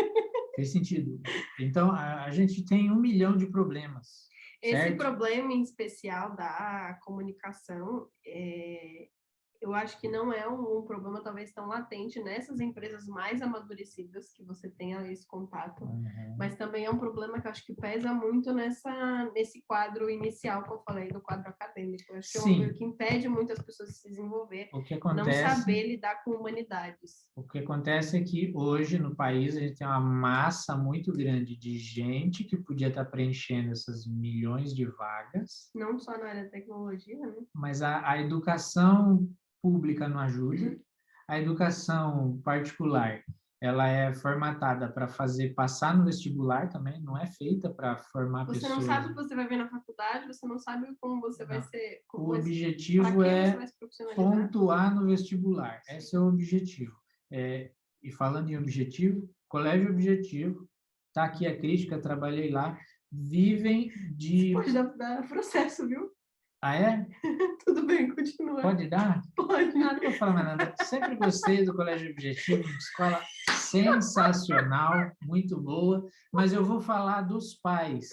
Fez sentido. Então, a gente tem 1 milhão de problemas. Esse certo? problema em especial da comunicação, eu acho que não é um problema talvez tão latente nessas empresas mais amadurecidas que você tenha esse contato, mas também é um problema que eu acho que pesa muito nesse quadro inicial que eu falei, do quadro acadêmico. Eu acho que é um que impede muitas pessoas de se desenvolver, não saber lidar com humanidades. O que acontece é que hoje no país a gente tem uma massa muito grande de gente que podia estar preenchendo essas milhões de vagas. Não só na área da tecnologia, né? Mas a educação pública não ajuda. A educação particular, ela é formatada para passar no vestibular também, não é feita para formar pessoas. Você não sabe o que você vai ver na faculdade, você não sabe como você vai ser... O objetivo é pontuar no vestibular, esse é o objetivo. E falando em objetivo, colégio objetivo, tá aqui a crítica, trabalhei lá, vivem de... Pode dar processo, viu? Ah, é? Tudo bem, continua. Pode dar? Pode. Não vou falar mais nada. Sempre gostei do Colégio Objetivo, uma escola sensacional, muito boa, mas eu vou falar dos pais,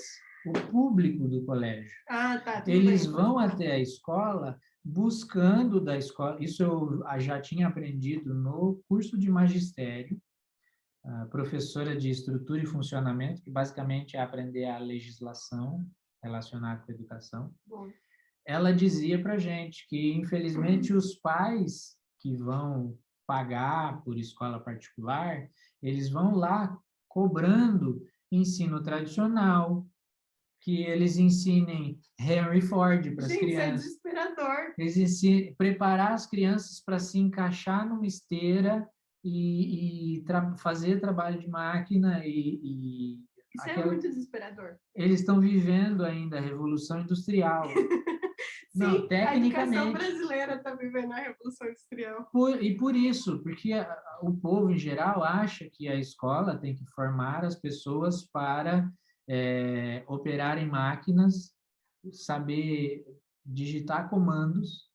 o público do colégio. Tá. Eles vão até a escola buscando da escola, isso eu já tinha aprendido no curso de magistério, a professora de estrutura e funcionamento, que basicamente é aprender a legislação relacionada com a educação. Bom. Ela dizia para a gente que, infelizmente, os pais que vão pagar por escola particular, eles vão lá cobrando ensino tradicional, que eles ensinem Henry Ford para as crianças. Isso é desesperador. Eles preparar as crianças para se encaixar numa esteira e fazer trabalho de máquina Isso é muito desesperador. Eles estão vivendo ainda a Revolução Industrial. Não, tecnicamente, a educação brasileira está vivendo a Revolução Industrial. Por isso, porque o povo, em geral, acha que a escola tem que formar as pessoas para operarem máquinas, saber digitar comandos.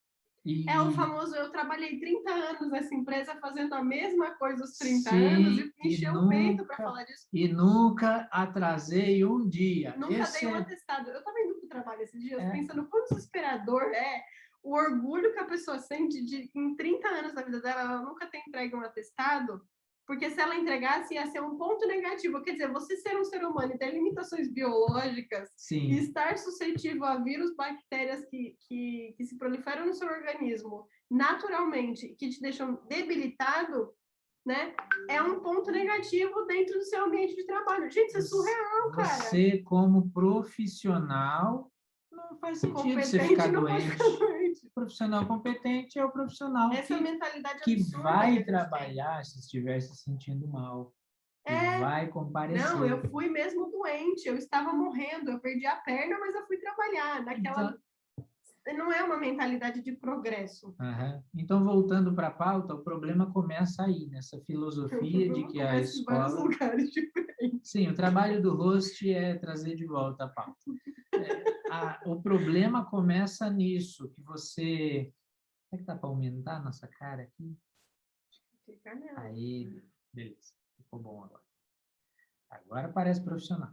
É o famoso, eu trabalhei 30 anos nessa empresa fazendo a mesma coisa aos 30 anos e encheu o peito para falar disso. E nunca atrasei um dia. Nunca dei um atestado. Eu estava indo para o trabalho esses dias pensando quão desesperador é o orgulho que a pessoa sente de, em 30 anos da vida dela, ela nunca ter entregue um atestado Porque se ela entregasse, ia ser um ponto negativo. Quer dizer, você ser um ser humano e ter limitações biológicas Sim. e estar suscetível a vírus, bactérias que se proliferam no seu organismo naturalmente, que te deixam debilitado, né? É um ponto negativo dentro do seu ambiente de trabalho. Gente, isso é surreal, cara. Você, como profissional, não faz sentido você Competente ficar não pode doente. ficar doente. O profissional competente é o profissional Essa mentalidade que absurda que a vai gente trabalhar se estiver se sentindo mal. Que É. vai comparecer. Não, eu fui mesmo doente, eu estava morrendo, eu perdi a perna, mas eu fui trabalhar. Naquela... Não é uma mentalidade de progresso. Uhum. Então, voltando para a pauta, o problema começa aí, nessa filosofia de que a escola... Em vários lugares diferentes. Sim, o trabalho do host é trazer de volta a pauta. O problema começa nisso, que você... Será que dá para aumentar a nossa cara aqui? Fica nela. Aí, beleza. Ficou bom agora. Agora parece profissional.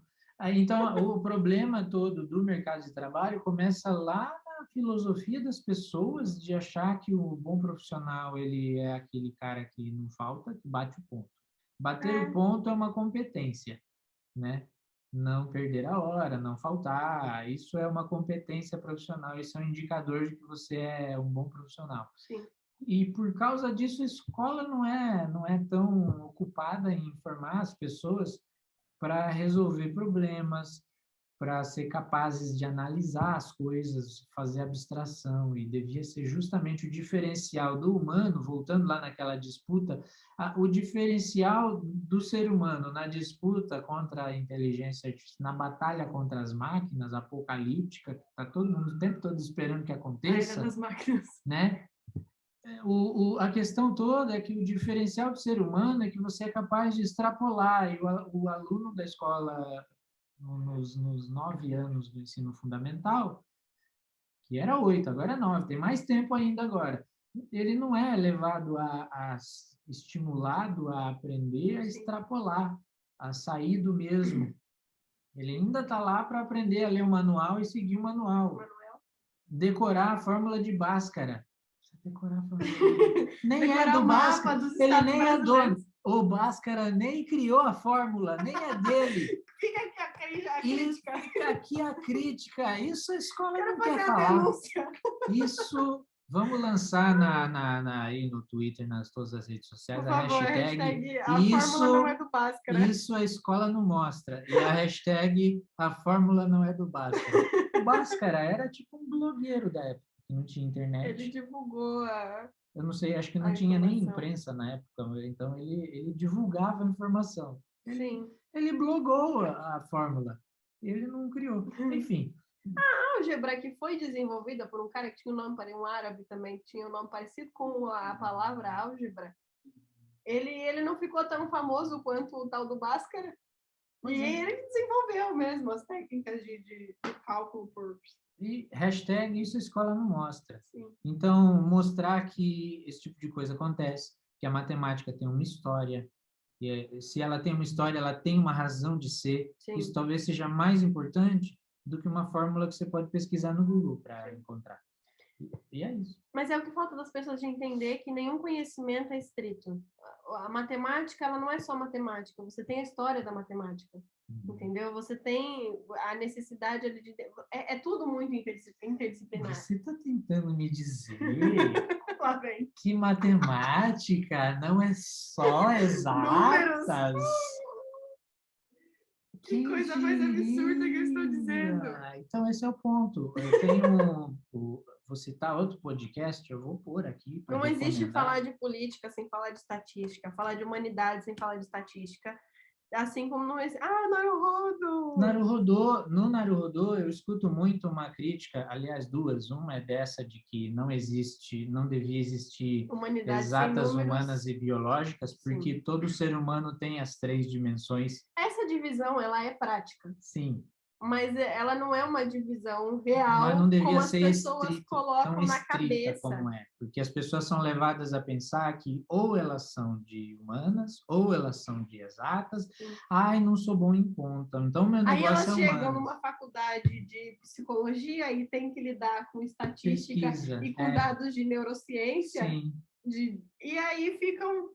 Então, o problema todo do mercado de trabalho começa lá na filosofia das pessoas de achar que o bom profissional ele é aquele cara que não falta, que bate o ponto. Bater o ponto é uma competência, né? Não perder a hora, não faltar, isso é uma competência profissional, isso é um indicador de que você é um bom profissional. Sim. E por causa disso, a escola não é tão ocupada em formar as pessoas para resolver problemas, para ser capazes de analisar as coisas, fazer abstração, e devia ser justamente o diferencial do humano, voltando lá naquela disputa, o diferencial do ser humano na disputa contra a inteligência artificial, na batalha contra as máquinas apocalíptica, que está todo mundo o tempo todo esperando que aconteça, A era das máquinas. né? A questão toda é que o diferencial do ser humano é que você é capaz de extrapolar, e o aluno da escola, nos 9 anos do ensino fundamental, que era 8, agora é 9, tem mais tempo ainda agora, ele não é levado estimulado a aprender a extrapolar, a sair do mesmo. Ele ainda está lá para aprender a ler o manual e seguir o manual. Decorar a fórmula de Bhaskara. Decorar a fórmula de Bhaskara. Nem é do Bhaskara. Ele nem é dono. O Bhaskara nem criou a fórmula, nem é dele. Fica aqui a crítica. Fica aqui a crítica. Isso a escola não quer fazer falar. A denúncia. Isso, vamos lançar aí no Twitter, nas todas as redes sociais, por favor, a hashtag a fórmula não é do Bhaskara. Isso a escola não mostra. E a hashtag a fórmula não é do Bhaskara. O Bhaskara era tipo um blogueiro da época, que não tinha internet. Ele divulgou Eu não sei, acho que não tinha nem imprensa na época, então ele divulgava a informação. Ele blogou a fórmula. Ele não criou. Enfim. A álgebra que foi desenvolvida por um cara que tinha um nome, um árabe também, que tinha um nome parecido com a palavra álgebra, ele não ficou tão famoso quanto o tal do Bhaskara. Ele desenvolveu mesmo as técnicas de cálculo por... E hashtag isso a escola não mostra. Sim. Então, mostrar que esse tipo de coisa acontece, que a matemática tem uma história, e se ela tem uma história, ela tem uma razão de ser. Sim. Isso talvez seja mais importante do que uma fórmula que você pode pesquisar no Google para encontrar. E é isso. Mas é o que falta das pessoas de entender que nenhum conhecimento é estrito. A matemática, ela não é só matemática, você tem a história da matemática, entendeu? Você tem a necessidade de... É tudo muito interdisciplinar. Você está tentando me dizer que matemática não é só exatas? Que coisa mais absurda que eu estou dizendo. Então, esse é o ponto. Eu tenho... Vou citar outro podcast, eu vou pôr aqui. Não existe falar de política sem falar de estatística, falar de humanidade sem falar de estatística, assim como não existe... Naruhodô! No Naruhodô, eu escuto muito uma crítica, aliás, duas. Uma é dessa de que não devia existir exatas humanas e biológicas, porque todo ser humano tem as 3 dimensões. Essa divisão, ela é prática. Sim. Mas ela não é uma divisão real, mas não devia como as ser pessoas colocam na cabeça. Como é, porque as pessoas são levadas a pensar que ou elas são de humanas, ou elas são de exatas. Ai, não sou bom em conta, então meu negócio é humanas. Aí elas chegam numa faculdade de psicologia e tem que lidar com estatística e com dados de neurociência. Sim. E aí ficam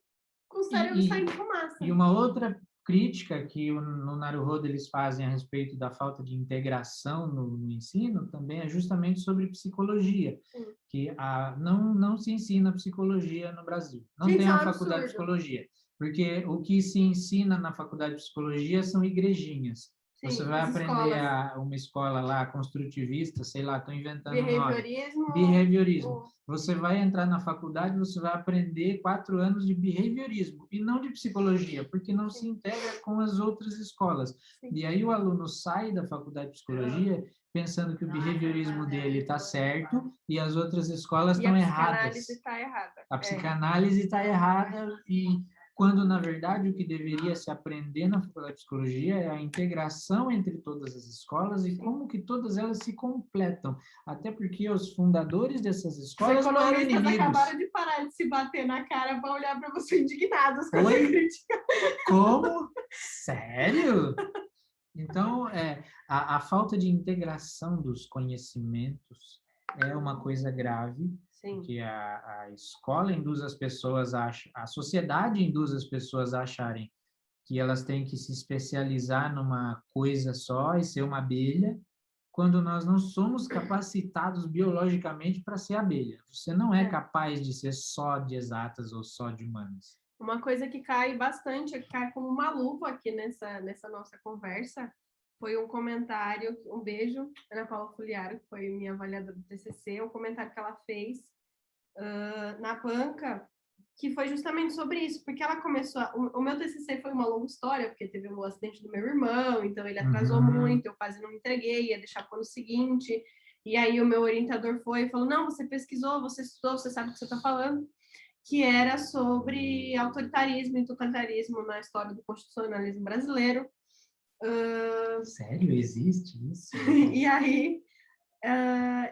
com o cérebro saindo fumaça. E uma outra crítica que no Naruhodo eles fazem a respeito da falta de integração no ensino também é justamente sobre psicologia, que não se ensina psicologia no Brasil. Não Gente, tem é um a faculdade de absurdo. psicologia, porque o que se ensina na faculdade de psicologia são igrejinhas. Sim, Você vai as aprender escolas. uma escola lá construtivista, sei lá, estou inventando um nome. Behaviorismo. Behaviorismo. Você vai entrar na faculdade, você vai aprender 4 anos de behaviorismo e não de psicologia, porque não se integra com as outras escolas. Sim. E aí o aluno sai da faculdade de psicologia pensando que o behaviorismo dele está certo e as outras escolas estão erradas. A psicanálise está errada. A psicanálise está errada e quando, na verdade, o que deveria se aprender na faculdade de psicologia é a integração entre todas as escolas e como que todas elas se completam. Até porque os fundadores dessas escolas não eram inimigos. Os economistas acabaram de parar de se bater na cara para olhar para você indignados com essa crítica. Como? Sério? Então, a falta de integração dos conhecimentos é uma coisa grave. Sim. Que a escola induz as pessoas a sociedade induz as pessoas a acharem que elas têm que se especializar numa coisa só e ser uma abelha, quando nós não somos capacitados biologicamente para ser abelha. Você não é capaz de ser só de exatas ou só de humanas. Uma coisa que cai bastante, que cai como uma luva aqui nessa nossa conversa, foi um comentário, um beijo, Ana Paula Fuliaro, que foi minha avaliadora do TCC, um comentário que ela fez na banca, que foi justamente sobre isso, porque ela começou, o meu TCC foi uma longa história, porque teve um acidente do meu irmão, então ele atrasou muito, eu quase não entreguei, ia deixar para o ano seguinte, e aí o meu orientador foi e falou, não, você pesquisou, você estudou, você sabe o que você está falando, que era sobre autoritarismo e totalitarismo na história do constitucionalismo brasileiro. Sério? Existe isso? E aí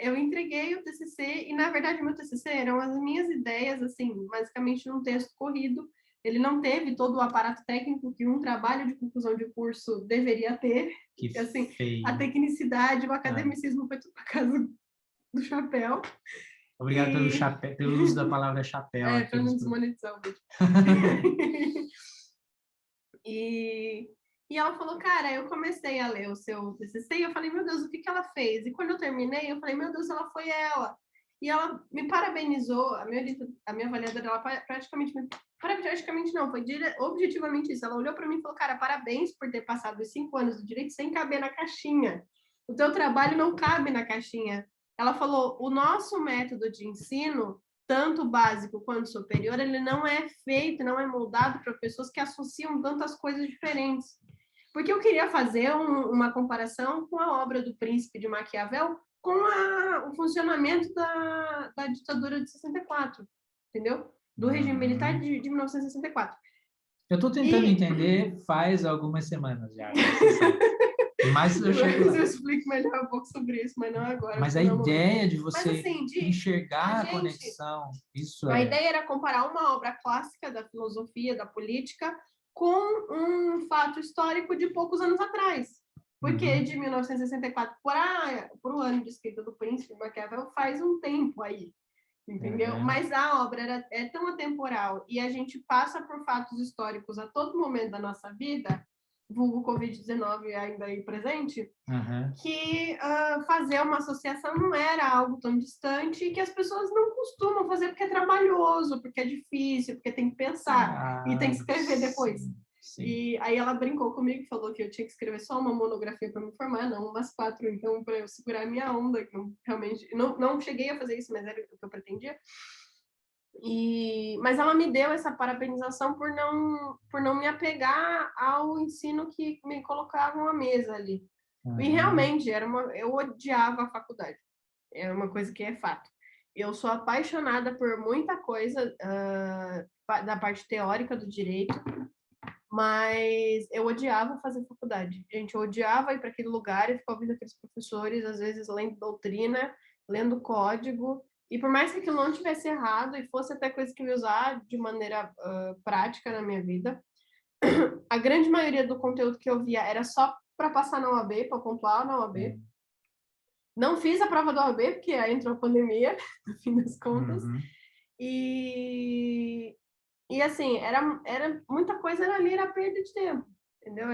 eu entreguei o TCC e, na verdade, o meu TCC eram as minhas ideias, assim, basicamente num texto corrido. Ele não teve todo o aparato técnico que um trabalho de conclusão de curso deveria ter. Que assim, feio. A tecnicidade, o academicismo foi tudo para casa do chapéu. Obrigado pelo uso da palavra chapéu. Para não desmonetizar o vídeo. E ela falou, cara, eu comecei a ler o seu TCC e eu falei, meu Deus, o que ela fez? E quando eu terminei, eu falei, meu Deus, ela foi ela. E ela me parabenizou, a minha avaliadora, ela praticamente não, foi objetivamente isso. Ela olhou para mim e falou, cara, parabéns por ter passado os 5 anos do direito sem caber na caixinha. O teu trabalho não cabe na caixinha. Ela falou, o nosso método de ensino, tanto básico quanto superior, ele não é feito, não é moldado para pessoas que associam tantas coisas diferentes. Porque eu queria fazer uma comparação com a obra do Príncipe de Maquiavel com o funcionamento da ditadura de 64, entendeu? Do regime militar de 1964. Eu estou tentando entender faz algumas semanas já. Mas eu chego lá. Eu explico melhor um pouco sobre isso, mas não agora. Mas a ideia de você assim, enxergar a conexão, a ideia era comparar uma obra clássica da filosofia, da política, com um fato histórico de poucos anos atrás. Porque de 1964 por o ano de escrita do Príncipe Maquiavel faz um tempo aí, entendeu? Mas a obra é tão atemporal e a gente passa por fatos históricos a todo momento da nossa vida, vulgo Covid-19 ainda aí presente, que fazer uma associação não era algo tão distante e que as pessoas não costumam fazer porque é trabalhoso, porque é difícil, porque tem que pensar e tem que escrever depois. Sim. E aí ela brincou comigo e falou que eu tinha que escrever só uma monografia para me formar, não umas 4, então para eu segurar a minha onda, que realmente não cheguei a fazer isso, mas era o que eu pretendia. Mas ela me deu essa parabenização por não me apegar ao ensino que me colocavam à mesa ali. E realmente eu odiava a faculdade. É uma coisa que é fato. Eu sou apaixonada por muita coisa da parte teórica do direito, mas eu odiava fazer faculdade. Gente, eu odiava ir para aquele lugar e ficar ouvindo aqueles professores, às vezes lendo doutrina, lendo código. E por mais que aquilo não tivesse errado e fosse até coisa que eu ia usar de maneira prática na minha vida, a grande maioria do conteúdo que eu via era só para passar na OAB, para pontuar na OAB. Não fiz a prova da OAB, porque aí entrou a pandemia, no fim das contas. E E assim, era muita coisa ali, era perda de tempo, entendeu?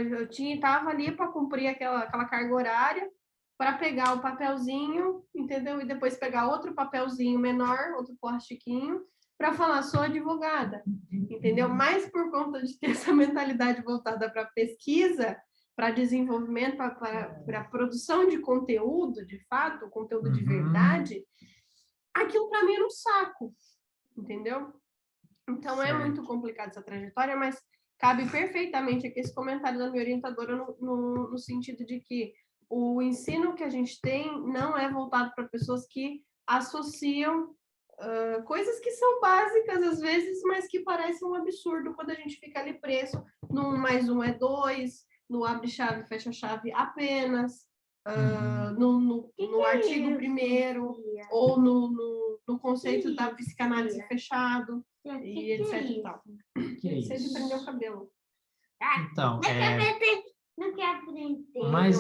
Tava ali para cumprir aquela carga horária, para pegar o papelzinho, entendeu? E depois pegar outro papelzinho menor, outro plastiquinho, para falar, sou advogada, entendeu? Mas por conta de ter essa mentalidade voltada para pesquisa, para desenvolvimento, para produção de conteúdo, de fato, conteúdo de verdade, aquilo para mim era um saco, entendeu? Então, é muito complicado essa trajetória, mas cabe perfeitamente aqui esse comentário da minha orientadora no sentido de que o ensino que a gente tem não é voltado para pessoas que associam coisas que são básicas às vezes, mas que parecem um absurdo quando a gente fica ali preso no 1 mais 1 é 2, no abre-chave, fecha-chave apenas, no artigo 1º, ou no conceito da psicanálise fechado, e etc e tal. Que é Sempre isso? prendeu o cabelo. Então, Não quer aprender. mas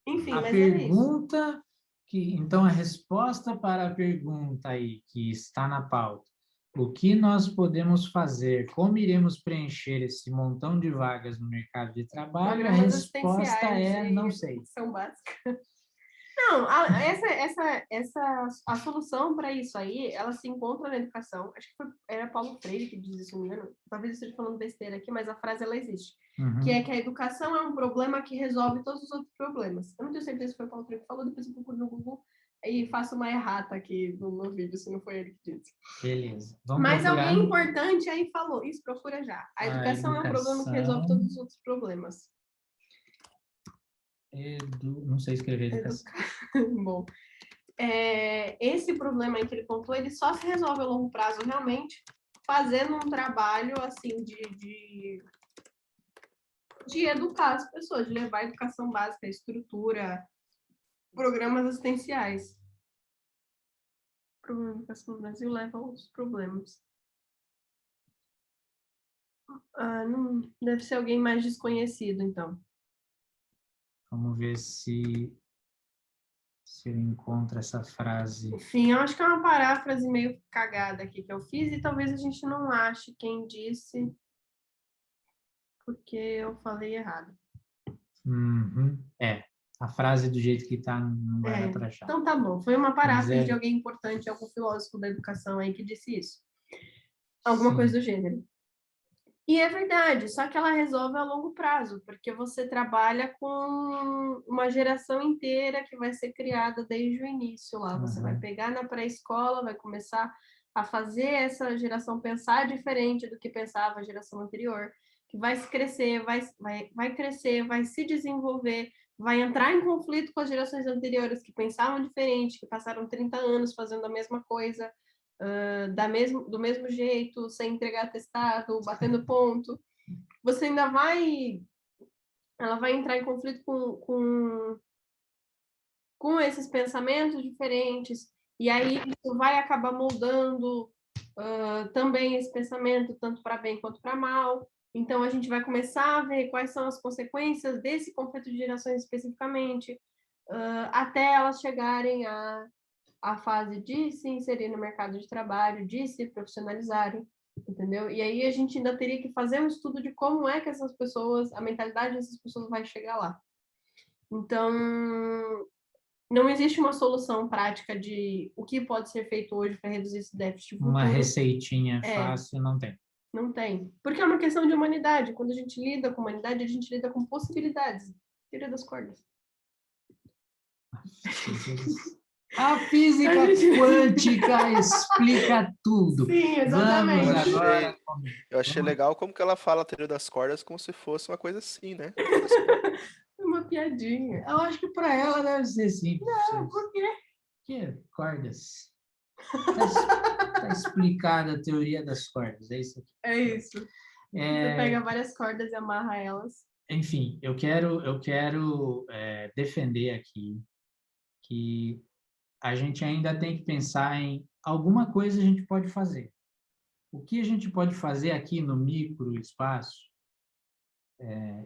Enfim, a mas pergunta então a resposta para a pergunta aí que está na pauta, o que nós podemos fazer, como iremos preencher esse montão de vagas no mercado de trabalho, a resposta é não sei. São básicas. Não, a solução para isso aí, ela se encontra na educação. Acho que era Paulo Freire que diz isso, não me engano. Talvez eu esteja falando besteira aqui, mas a frase ela existe. Que é que a educação é um problema que resolve todos os outros problemas. Eu não tenho certeza se foi o Paulo Freire que falou, depois eu procuro no Google e faço uma errata aqui no vídeo, se não foi ele que disse. Beleza. Mas alguém importante aí falou, isso procura já. A educação é um problema que resolve todos os outros problemas. Não sei escrever educação. Bom, esse problema aí que ele contou, ele só se resolve a longo prazo realmente fazendo um trabalho assim de educar as pessoas, de levar a educação básica, a estrutura, programas assistenciais. O problema da educação no Brasil leva a outros problemas. Não, deve ser alguém mais desconhecido, então. Vamos ver se eu encontro essa frase. Enfim, eu acho que é uma paráfrase meio cagada aqui que eu fiz e talvez a gente não ache quem disse porque eu falei errado. A frase do jeito que está não vai dar para achar. Então tá bom, foi uma paráfrase de alguém importante, algum filósofo da educação aí que disse isso. Alguma coisa do gênero. E é verdade, só que ela resolve a longo prazo, porque você trabalha com uma geração inteira que vai ser criada desde o início lá. Você vai pegar na pré-escola, vai começar a fazer essa geração pensar diferente do que pensava a geração anterior, que vai crescer, vai crescer, vai se desenvolver, vai entrar em conflito com as gerações anteriores que pensavam diferente, que passaram 30 anos fazendo a mesma coisa, do mesmo jeito, sem entregar atestado, batendo ponto. Você ainda ela vai entrar em conflito com esses pensamentos diferentes, e aí isso vai acabar moldando também esse pensamento, tanto para bem quanto para mal. Então, a gente vai começar a ver quais são as consequências desse conflito de gerações especificamente, até elas chegarem a fase de se inserir no mercado de trabalho, de se profissionalizarem, entendeu? E aí a gente ainda teria que fazer um estudo de como é que essas pessoas, a mentalidade dessas pessoas vai chegar lá. Então, não existe uma solução prática de o que pode ser feito hoje para reduzir esse déficit futuro. Uma receitinha fácil, não tem. Não tem. Porque é uma questão de humanidade. Quando a gente lida com humanidade, a gente lida com possibilidades. Teoria das cordas. A física quântica explica tudo. Sim, exatamente. Vamos agora. Eu achei legal como que ela fala a teoria das cordas como se fosse uma coisa assim, né? Uma piadinha. Eu acho que para ela deve ser simples. Não, por quê? Que cordas? Tá explicada a teoria das cordas, é isso aqui. É isso. Você pega várias cordas e amarra elas. Enfim, eu quero defender aqui que a gente ainda tem que pensar em alguma coisa a gente pode fazer. O que a gente pode fazer aqui no micro espaço?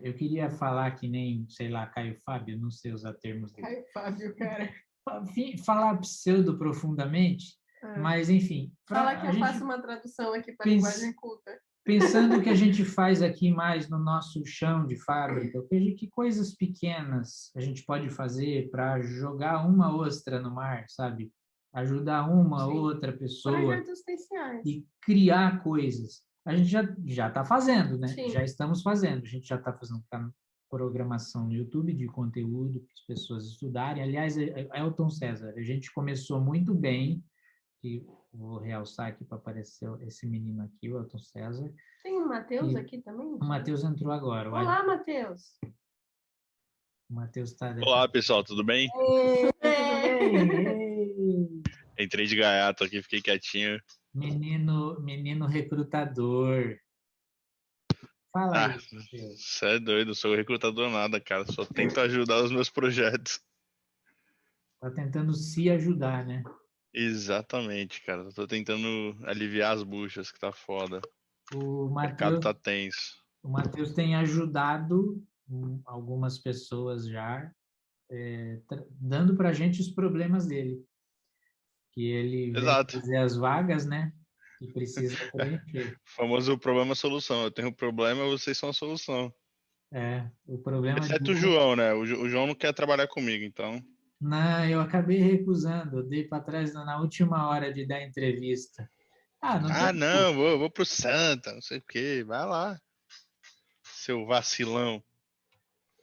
Eu queria falar que nem, sei lá, Caio Fábio, não sei usar termos dele. Caio Fábio, cara. Falar pseudo profundamente, Mas, enfim. Fala que a eu gente faço uma tradução aqui para pensa- linguagem culta. Pensando o que a gente faz aqui mais no nosso chão de fábrica, que coisas pequenas a gente pode fazer para jogar uma ostra no mar, sabe? Ajudar uma Sim. outra pessoa Projetos especiais. e criar coisas. A gente já está fazendo, né? Sim. Já estamos fazendo. A gente já está fazendo programação no YouTube de conteúdo para as pessoas estudarem. Aliás, Elton César, a gente começou muito bem, que vou realçar aqui para aparecer esse menino aqui, o Elton César. Tem um Matheus aqui também? O Matheus entrou agora. Olá, Matheus. O Matheus está... Olá, pessoal, tudo bem? Tudo bem? Entrei de gaiato aqui, fiquei quietinho. Menino recrutador. Fala aí, Matheus. Você é doido, não sou recrutador nada, cara. Só tento ajudar os meus projetos. Tá tentando se ajudar, né? Exatamente, cara. Tô tentando aliviar as buchas, que tá foda. O O mercado Matheus, tá tenso. o Matheus tem ajudado algumas pessoas já, dando pra gente os problemas dele. Que ele vem Exato. fazer as vagas, né? Que precisa preencher. Famoso problema-solução. Eu tenho um problema, vocês são a solução. O problema Exceto o João, né? O João não quer trabalhar comigo, então... Não, eu acabei recusando. Eu dei para trás na última hora de dar entrevista. Não, vou pro Santa, não sei o quê. Vai lá, seu vacilão.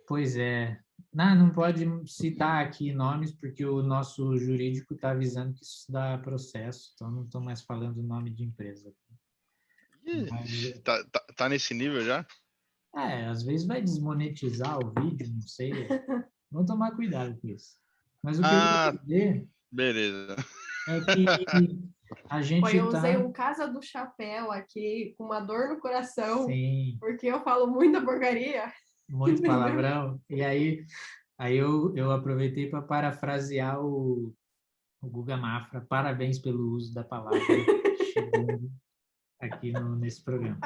Pois é. Não pode citar aqui nomes, porque o nosso jurídico está avisando que isso dá processo, então não estou mais falando o nome de empresa. Mas... Tá nesse nível já? Às vezes vai desmonetizar o vídeo, não sei. Vamos tomar cuidado com isso. Mas o que eu ia dizer... Beleza. É que a gente eu usei um Casa do Chapéu aqui, com uma dor no coração, Sim. Porque eu falo muita porcaria. Muito palavrão. E aí eu aproveitei para parafrasear o Guga Mafra. Parabéns pelo uso da palavra aqui nesse programa.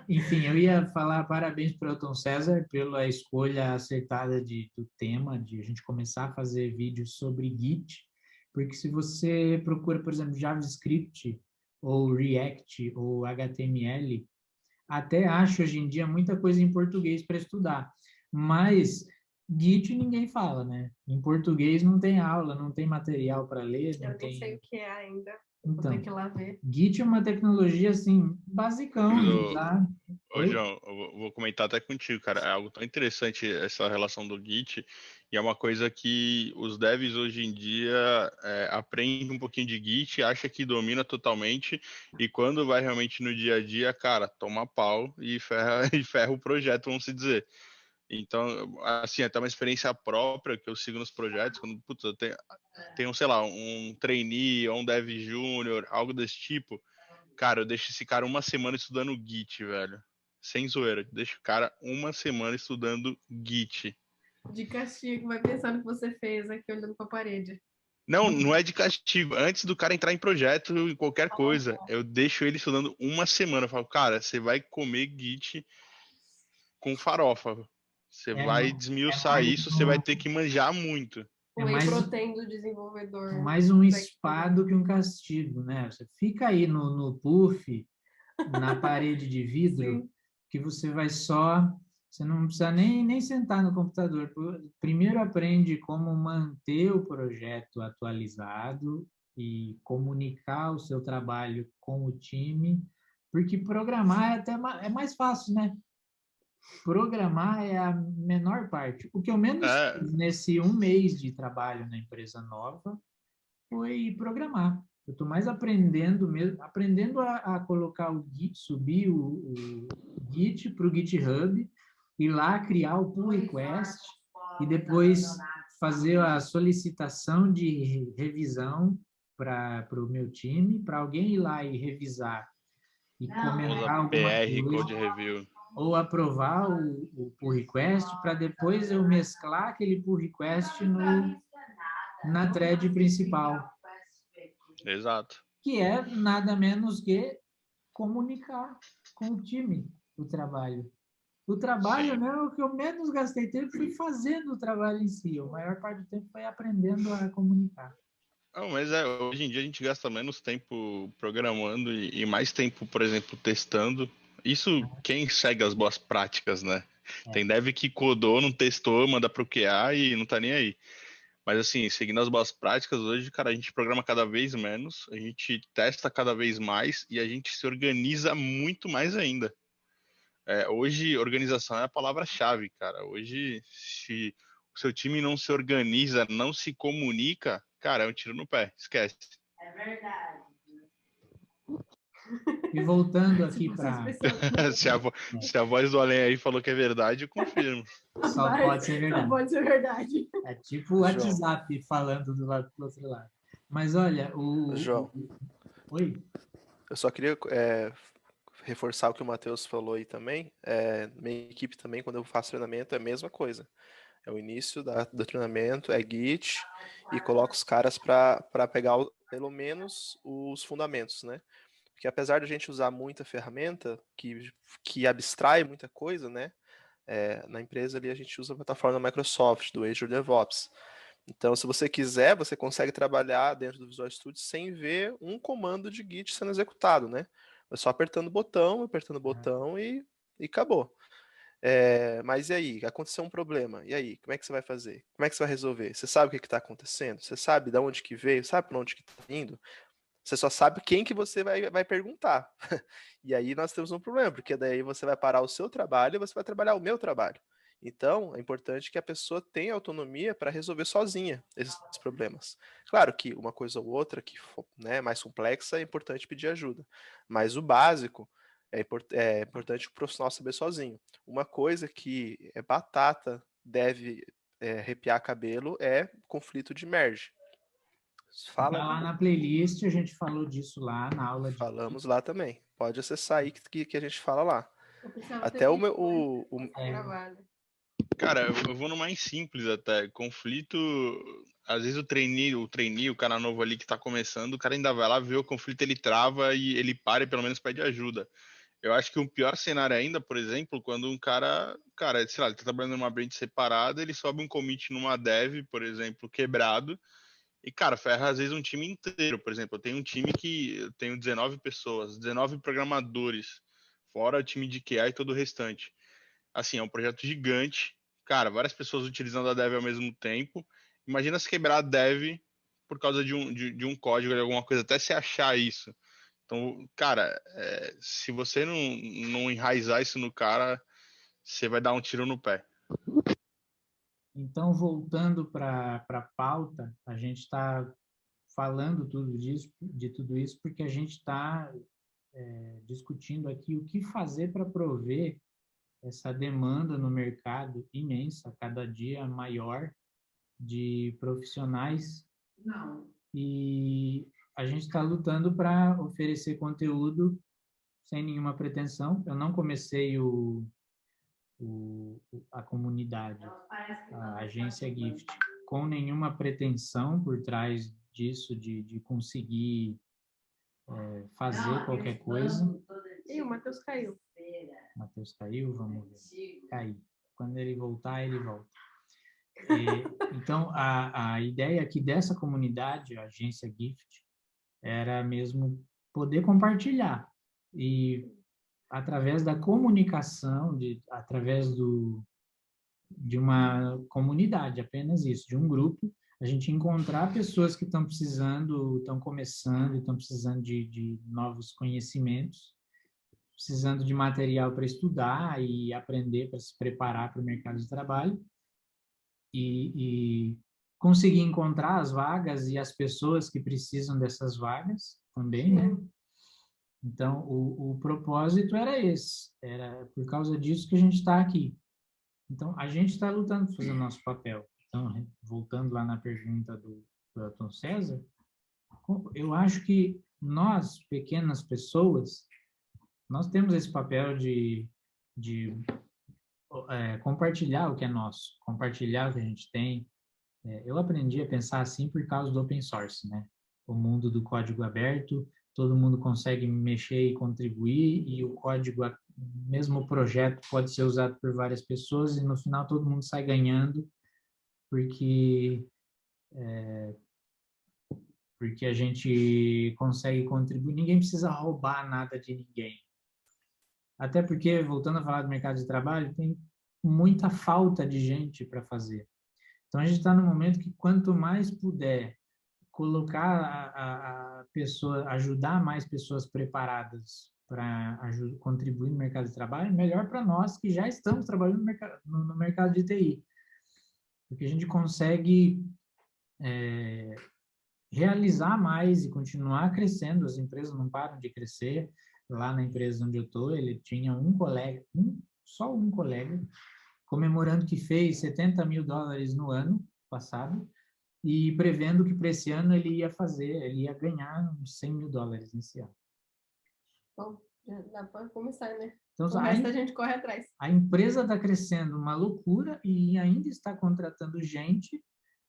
Enfim, eu ia falar parabéns para o Elton César pela escolha acertada do tema, de a gente começar a fazer vídeos sobre Git, porque se você procura, por exemplo, JavaScript ou React ou HTML, até acho hoje em dia muita coisa em português para estudar, mas Git ninguém fala, né? Em português não tem aula, não tem material para ler. Eu nem sei o que é ainda. Então, vou ter que ir lá ver. Git é uma tecnologia, assim, basicão de usar. Ô, João, eu vou comentar até contigo, cara. É algo tão interessante essa relação do Git, e é uma coisa que os devs hoje em dia aprendem um pouquinho de Git, acha que domina totalmente, e quando vai realmente no dia a dia, cara, toma pau e ferra o projeto, vamos se dizer. Então, assim, até uma experiência própria que eu sigo nos projetos, quando, putz, eu tenho, sei lá, um trainee ou um dev júnior, algo desse tipo, cara, eu deixo esse cara uma semana estudando Git, velho. Sem zoeira, deixo o cara uma semana estudando Git. De castigo, vai pensar no que você fez aqui olhando pra parede. Não é de castigo. Antes do cara entrar em projeto, em qualquer coisa, eu deixo ele estudando uma semana. Eu falo, cara, você vai comer Git com farofa. Você vai desmiuçar isso, você vai ter que manjar muito. O whey protein do desenvolvedor. Mais um spa do que um castigo, né? Você fica aí no puff, na parede de vidro, que você vai você não precisa nem sentar no computador. Primeiro aprende como manter o projeto atualizado e comunicar o seu trabalho com o time, porque programar é mais fácil, né? Programar é a menor parte. O que eu menos fiz nesse 1 mês de trabalho na empresa nova foi programar. Eu estou mais aprendendo a colocar o Git, subir o Git para o GitHub, ir lá criar o pull request e depois fazer a solicitação de revisão para o meu time, para alguém ir lá e revisar e comentar alguma PR, coisa. code review. Ou aprovar o pull request para depois eu mesclar aquele pull request na thread principal. Exato. Que é nada menos que comunicar com o time o trabalho. O trabalho, né, o que eu menos gastei tempo foi fazendo o trabalho em si. A maior parte do tempo foi aprendendo a comunicar. Não, mas hoje em dia a gente gasta menos tempo programando e mais tempo, por exemplo, testando. Isso quem segue as boas práticas, né? Tem dev que codou, não testou, manda pro QA e não tá nem aí. Mas assim, seguindo as boas práticas, hoje, cara, a gente programa cada vez menos, a gente testa cada vez mais e a gente se organiza muito mais ainda. Hoje, organização é a palavra-chave, cara. Hoje, se o seu time não se organiza, não se comunica, cara, é um tiro no pé, esquece. É verdade. E voltando Se aqui fosse para... especial. Se a voz do além aí falou que é verdade, eu confirmo. Só Mas pode ser só verdade. pode ser verdade. É tipo o WhatsApp falando do outro lado. Mas olha, João, Oi? eu só queria reforçar o que o Matheus falou aí também. Minha equipe também, quando eu faço treinamento, é a mesma coisa. É o início do treinamento, é Git, e coloco os caras para pegar pelo menos os fundamentos, né? Porque apesar de a gente usar muita ferramenta que abstrai muita coisa, né? Na empresa ali a gente usa a plataforma da Microsoft, do Azure DevOps. Então, se você quiser, você consegue trabalhar dentro do Visual Studio sem ver um comando de Git sendo executado, né? É só apertando o botão e acabou. Mas e aí? Aconteceu um problema. E aí? Como é que você vai fazer? Como é que você vai resolver? Você sabe o que está acontecendo? Você sabe de onde que veio? Sabe para onde que está indo? Você só sabe quem que você vai perguntar. E aí nós temos um problema, porque daí você vai parar o seu trabalho e você vai trabalhar o meu trabalho. Então, é importante que a pessoa tenha autonomia para resolver sozinha esses problemas. Claro que uma coisa ou outra que for, né, mais complexa é importante pedir ajuda, mas o básico é importante o profissional saber sozinho. Uma coisa que é batata, deve arrepiar cabelo, é conflito de merge. Tá Fala, lá na playlist, a gente falou disso lá na aula de... falamos lá também. Pode acessar aí que a gente fala lá. Eu precisava ter Até o visto meu. gravado. Cara, eu vou no mais simples até. Conflito, às vezes o cara novo ali que tá começando, o cara ainda vai lá ver o conflito, ele trava e ele para e pelo menos pede ajuda. Eu acho que um pior cenário ainda, por exemplo, quando um cara, sei lá, ele tá trabalhando numa branch separada, ele sobe um commit numa dev, por exemplo, quebrado, e, cara, ferra às vezes um time inteiro. Por exemplo, eu tenho um time que eu tenho 19 pessoas, 19 programadores, fora o time de QA e todo o restante. Assim, é um projeto gigante. Cara, várias pessoas utilizando a dev ao mesmo tempo. Imagina se quebrar a dev por causa de um código, de alguma coisa, até se achar isso. Então, cara, se você não enraizar isso no cara, você vai dar um tiro no pé. Então, voltando para a pauta, a gente está falando de tudo isso porque a gente está discutindo aqui o que fazer para prover essa demanda no mercado imensa, cada dia maior, de profissionais. E a gente está lutando para oferecer conteúdo sem nenhuma pretensão. Eu não comecei a comunidade, a agência Gift, com nenhuma pretensão por trás disso, de conseguir fazer qualquer coisa. Ih, o Matheus caiu. Matheus caiu, vamos ver. Caiu. Quando ele voltar, ele volta. Então, a ideia aqui dessa comunidade, a agência Gift, era mesmo poder compartilhar. E através da comunicação, através de uma comunidade, apenas isso, de um grupo, a gente encontrar pessoas que estão precisando, estão começando, estão precisando de novos conhecimentos, precisando de material para estudar e aprender para se preparar para o mercado de trabalho e conseguir encontrar as vagas e as pessoas que precisam dessas vagas também, né? Então, o propósito era esse, era por causa disso que a gente está aqui. Então, a gente está lutando para fazer o nosso papel. Então, voltando lá na pergunta do Elton César, eu acho que nós, pequenas pessoas, nós temos esse papel de compartilhar o que é nosso, compartilhar o que a gente tem. Eu aprendi a pensar assim por causa do open source, né? O mundo do código aberto, todo mundo consegue mexer e contribuir, e o código, mesmo o projeto, pode ser usado por várias pessoas, e no final todo mundo sai ganhando, porque porque a gente consegue contribuir, ninguém precisa roubar nada de ninguém. Até porque, voltando a falar do mercado de trabalho, tem muita falta de gente para fazer. Então, a gente está no momento que quanto mais puder colocar a pessoa, ajudar mais pessoas preparadas para contribuir no mercado de trabalho, melhor para nós que já estamos trabalhando no mercado de TI. Porque a gente consegue realizar mais e continuar crescendo, as empresas não param de crescer. Lá na empresa onde eu estou, ele tinha um colega, só um colega, comemorando que fez $70 mil no ano passado e prevendo que para esse ano ele ia ganhar uns $100 mil nesse ano. Bom, já dá para começar, né? Então, O resto a gente corre atrás. A empresa está crescendo uma loucura e ainda está contratando gente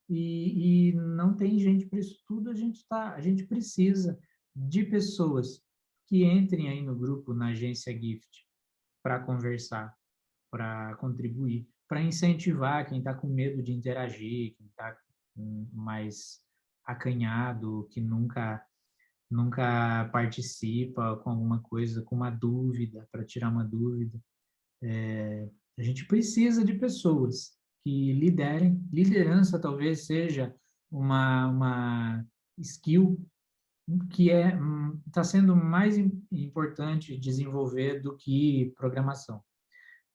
e não tem gente para isso tudo. A gente precisa de pessoas que entrem aí no grupo, na agência Gift, para conversar, para contribuir, para incentivar quem está com medo de interagir, quem está mais acanhado, que nunca participa com alguma coisa, com uma dúvida, para tirar uma dúvida. A gente precisa de pessoas que liderem. Liderança talvez seja uma skill que está sendo mais importante desenvolver do que programação.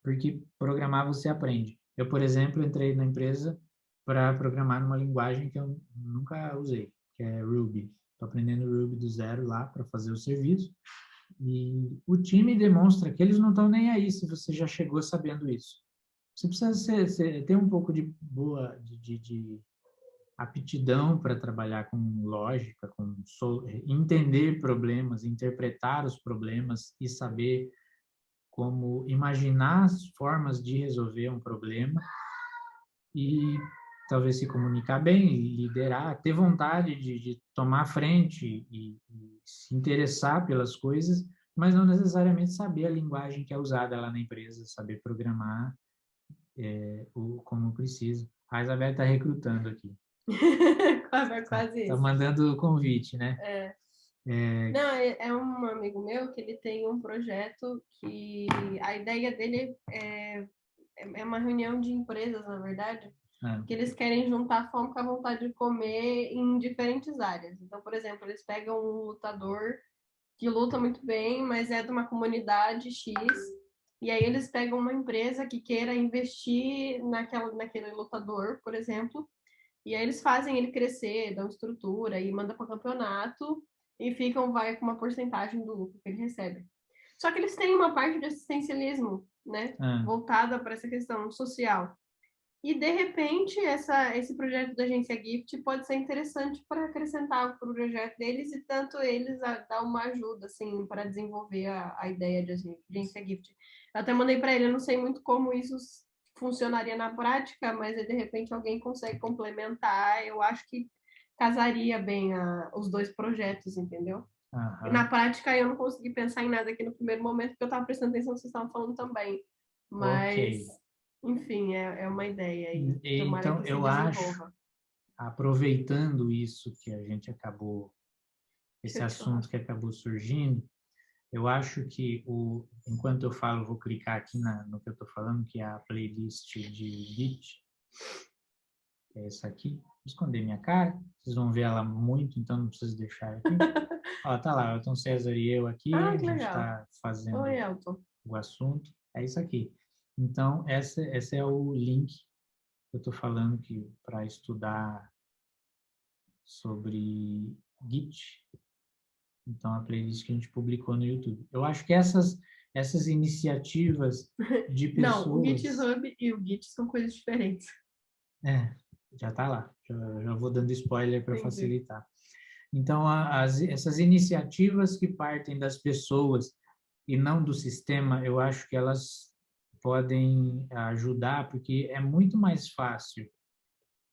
Porque programar você aprende. Eu, por exemplo, entrei na empresa para programar numa linguagem que eu nunca usei, que é Ruby. Estou aprendendo Ruby do zero lá para fazer o serviço. E o time demonstra que eles não estão nem aí se você já chegou sabendo isso. Você precisa ter um pouco de de aptidão para trabalhar com lógica, entender problemas, interpretar os problemas e saber como imaginar as formas de resolver um problema e talvez se comunicar bem, liderar, ter vontade de tomar frente e se interessar pelas coisas, mas não necessariamente saber a linguagem que é usada lá na empresa, saber programar como precisa. A Isabel está recrutando aqui. Quase Está isso. mandando o convite, né? Não, é um amigo meu que ele tem um projeto que a ideia dele é uma reunião de empresas, na verdade, que eles querem juntar a fome com a vontade de comer em diferentes áreas. Então, por exemplo, eles pegam um lutador que luta muito bem, mas é de uma comunidade X, e aí eles pegam uma empresa que queira investir naquele lutador, por exemplo, e aí eles fazem ele crescer, dão estrutura e manda para o campeonato e vai com uma porcentagem do lucro que ele recebe. Só que eles têm uma parte de assistencialismo, né? Voltada para essa questão social. E, de repente, esse projeto da Agência Gift pode ser interessante para acrescentar para o projeto deles e tanto eles dar uma ajuda, assim, para desenvolver a ideia de Agência Gift. Eu até mandei para ele, eu não sei muito como isso funcionaria na prática, mas de repente alguém consegue complementar. Eu acho que casaria bem os dois projetos, entendeu? E na prática eu não consegui pensar em nada aqui no primeiro momento, porque eu estava prestando atenção no que vocês estavam falando também. Mas, enfim, é uma ideia aí. Então, eu acho, aproveitando isso que a gente acabou, esse assunto que acabou surgindo, eu acho que, enquanto eu falo, vou clicar aqui no que eu estou falando, que é a playlist de Git, que é essa aqui. Vou esconder minha cara, vocês vão ver ela muito, então não preciso deixar aqui. Ó, tá lá, Elton César e eu aqui, a gente está fazendo o assunto. É isso aqui. Então, esse é o link que eu estou falando que para estudar sobre Git. Então, a playlist que a gente publicou no YouTube. Eu acho que essas iniciativas de pessoas... Não, o GitHub e o Git são coisas diferentes. Já está lá. Já vou dando spoiler para facilitar. Então, essas iniciativas que partem das pessoas e não do sistema, eu acho que elas podem ajudar, porque é muito mais fácil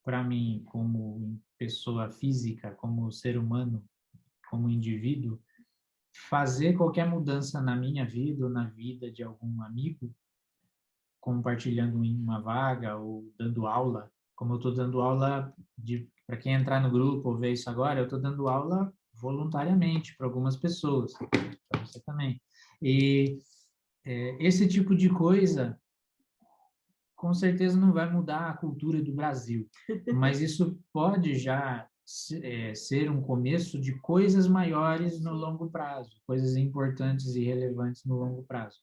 para mim, como pessoa física, como ser humano, como indivíduo, fazer qualquer mudança na minha vida ou na vida de algum amigo, compartilhando em uma vaga ou dando aula, como eu estou dando aula Para quem entrar no grupo ou ver isso agora, eu estou dando aula voluntariamente para algumas pessoas, para você também. E esse tipo de coisa, com certeza não vai mudar a cultura do Brasil, mas isso pode já ser um começo de coisas maiores no longo prazo, coisas importantes e relevantes no longo prazo.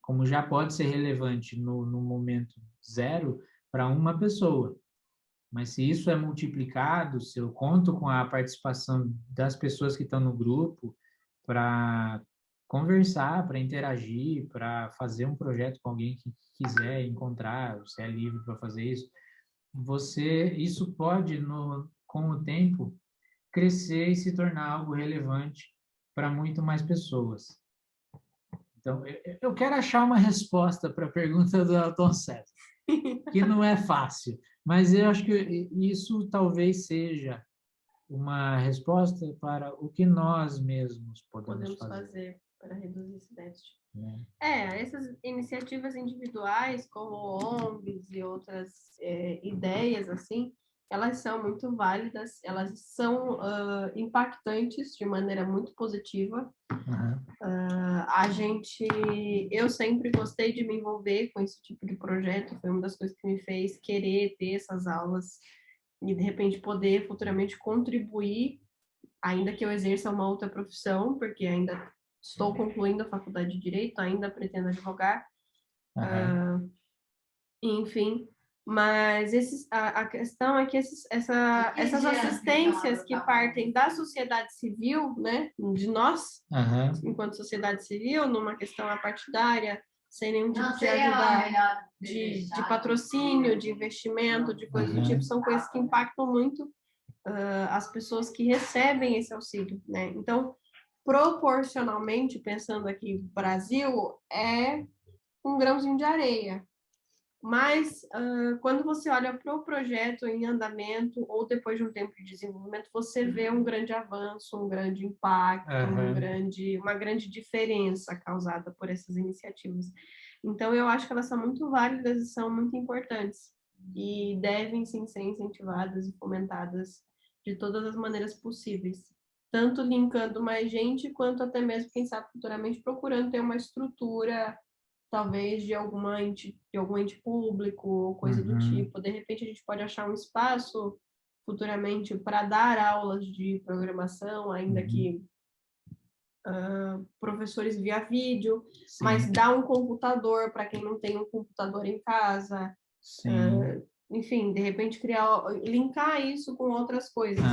Como já pode ser relevante no momento zero para uma pessoa. Mas se isso é multiplicado, se eu conto com a participação das pessoas que estão no grupo para conversar, para interagir, para fazer um projeto com alguém que quiser encontrar, você é livre para fazer isso, isso pode, com o tempo, crescer e se tornar algo relevante para muito mais pessoas. Então, eu quero achar uma resposta para a pergunta do Elton César, que não é fácil, mas eu acho que isso talvez seja uma resposta para o que nós mesmos podemos fazer para reduzir esse déficit. É. Essas iniciativas individuais, como ONGs e outras ideias, assim, elas são muito válidas, elas são impactantes de maneira muito positiva. Eu sempre gostei de me envolver com esse tipo de projeto, foi uma das coisas que me fez querer ter essas aulas e, de repente, poder futuramente contribuir, ainda que eu exerça uma outra profissão, porque ainda estou concluindo a faculdade de Direito, ainda pretendo advogar, enfim, mas a questão é que essas assistências que partem da sociedade civil, né, de nós, enquanto sociedade civil, numa questão apartidária, sem nenhum tipo de ajuda de patrocínio, de investimento, de coisas do tipo, são coisas que impactam muito as pessoas que recebem esse auxílio, né? Então, proporcionalmente, pensando aqui, Brasil é um grãozinho de areia. Mas, quando você olha para o projeto em andamento ou depois de um tempo de desenvolvimento, você vê um grande avanço, um grande impacto, uma grande diferença causada por essas iniciativas. Então, eu acho que elas são muito válidas e são muito importantes. E devem, sim, ser incentivadas e fomentadas de todas as maneiras possíveis. Tanto linkando mais gente, quanto até mesmo, quem sabe, futuramente procurando ter uma estrutura talvez de algum ente público ou coisa do tipo. De repente, a gente pode achar um espaço futuramente para dar aulas de programação, ainda que professores via vídeo, mas dar um computador para quem não tem um computador em casa. Enfim, de repente, linkar isso com outras coisas.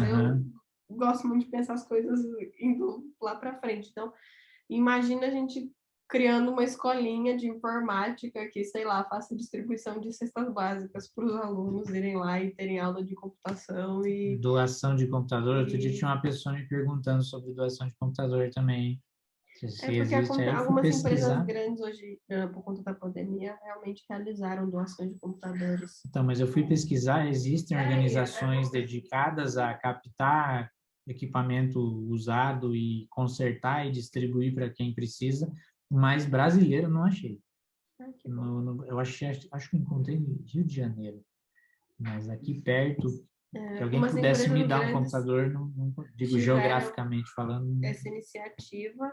Eu gosto muito de pensar as coisas indo lá para frente. Então, imagina a gente criando uma escolinha de informática que, sei lá, faça distribuição de cestas básicas para os alunos irem lá e terem aula de computação e... Doação de computador. Outro dia tinha uma pessoa me perguntando sobre doação de computador também. Porque algumas empresas grandes hoje, por conta da pandemia, realmente realizaram doações de computadores. Então, mas eu fui pesquisar, existem organizações dedicadas a captar equipamento usado e consertar e distribuir para quem precisa, mas brasileiro não achei. Eu acho que encontrei no Rio de Janeiro, mas aqui perto, que alguém pudesse me dar um computador, não digo geograficamente falando. Essa iniciativa,